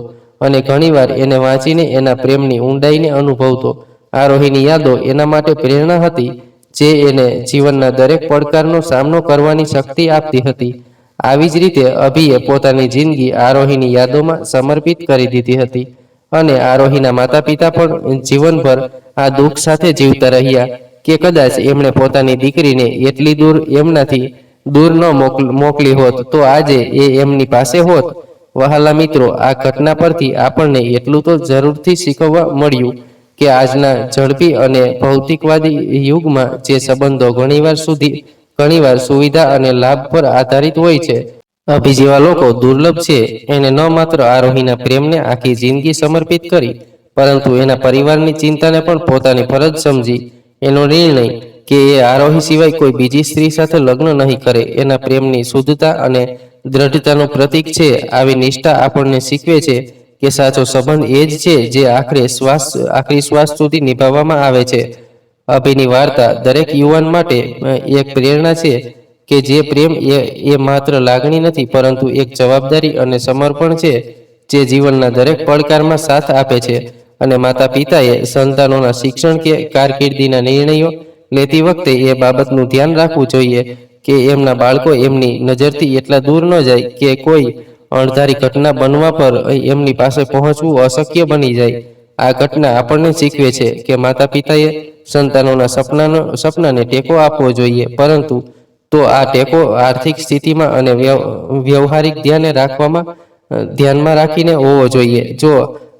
અને ઘણીવાર એને વાંચીને એના પ્રેમની ઊંડાઈને અનુભવતો. આરોહીની યાદો એના માટે પ્રેરણા હતી, જે એને જીવનના દરેક પડકારનો સામનો કરવાની શક્તિ આપતી હતી. આવી જ રીતે અભિએ પોતાની જિંદગી આરોહીની યાદોમાં સમર્પિત કરી દીધી હતી અને આરોહીના માતા પિતા પણ જીવનભર આ દુઃખ સાથે જીવતા રહ્યા કે કદાચ એમણે પોતાની દીકરીને એટલી દૂર એમનાથી દૂર ન મોકલી હોત તો આજે એ એમની પાસે હોત. વહાલા મિત્રો, આ ઘટના પરથી આપણને એટલું તો જરૂરથી શીખવા મળ્યું કે આજના ઝડપી અને ભૌતિકવાદી યુગમાં જે સંબંધો ઘણીવાર સુવિધા અને લાભ પર આધારિત હોય છે, અભી જેવા લોકો દુર્લભ છે. એને ન માત્ર આરોહીના પ્રેમને આખી જિંદગી સમર્પિત કરી, પરંતુ એના પરિવારની ચિંતાને પણ પોતાની ફરજ સમજી. એનો નિર્ણય કે એ આરોહી સિવાય કોઈ બીજી સ્ત્રી સાથે લગ્ન નહીં કરે, એના પ્રેમની શુદ્ધતા અને દ્રઢતાનું પ્રતીક છે. આવી નિષ્ઠા આપણને શીખવે છે કે સાચો સંબંધ એ જ છે જે આખરી શ્વાસ સુધી નિભાવવામાં આવે છે. અભિની વાર્તા દરેક યુવાન માટે એક પ્રેરણા છે કે જે પ્રેમ એ માત્ર લાગણી નથી, પરંતુ એક જવાબદારી અને સમર્પણ છે જે જીવનના દરેક પડકારમાં સાથ આપે છે. અને માતા પિતાએ સંતાનોના શિક્ષણ કે કારકિર્દીના નિર્ણયો લેતી વખતે એ બાબતનું ધ્યાન રાખવું જોઈએ કે એમના બાળકો એમની નજરથી એટલા દૂર ન જાય કે કોઈ અણધારી ઘટના બનવા પર એમની પાસે પહોંચવું અશક્ય બની જાય. આ ઘટના આપણને શીખવે છે કે માતા પિતાએ સંતાનોના સપનાને ટેકો આપવો જોઈએ, પરંતુ તો આ ટેકો આર્થિક સ્થિતિમાં અને વ્યવહારિક ધ્યાનમાં રાખીને હોવો જોઈએ. જો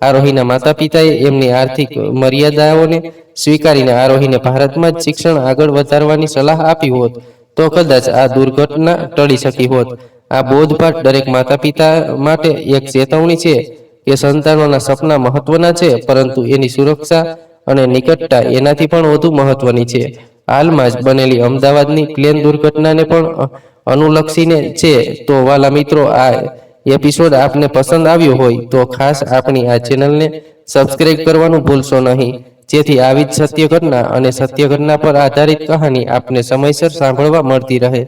આરોહીના માતા પિતાએ એમની આર્થિક મર્યાદાઓને સ્વીકારીને આરોહીને ભારતમાં જ શિક્ષણ આગળ વધારવાની સલાહ આપી હોત તો કદાચ આ દુર્ઘટના ટળી શકી હોત. આ બોધપાઠ દરેક માતા પિતા માટે એક ચેતવણી છે કે સંતાનોના સપના મહત્વના છે, પરંતુ એની સુરક્ષા અને નિકટતા એનાથી પણ વધુ મહત્વની છે. હાલમાં જ બનેલી અમદાવાદની પ્લેન દુર્ઘટનાને પણ અનુલક્ષીને છે. તો વાલા મિત્રો, આ એપિસોડ આપને પસંદ આવ્યો હોય તો ખાસ આપણી આ ચેનલને સબસ્ક્રાઇબ કરવાનું ભૂલશો નહીં, જેથી આવી જ સત્ય ઘટના અને સત્ય ઘટના પર આધારિત કહાની આપને સમયસર સાંભળવા મળતી રહે.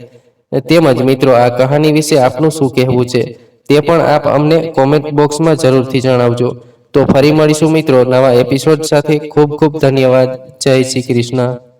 તેમજ મિત્રો, આ કહાની વિશે આપનું શું કહેવું છે તે પણ આપ અમને કોમેન્ટ બોક્સમાં જરૂરથી જણાવજો. તો ફરી મળીશું મિત્રો નવા એપિસોડ સાથે. ખૂબ ખૂબ ધન્યવાદ. જય શ્રી કૃષ્ણ.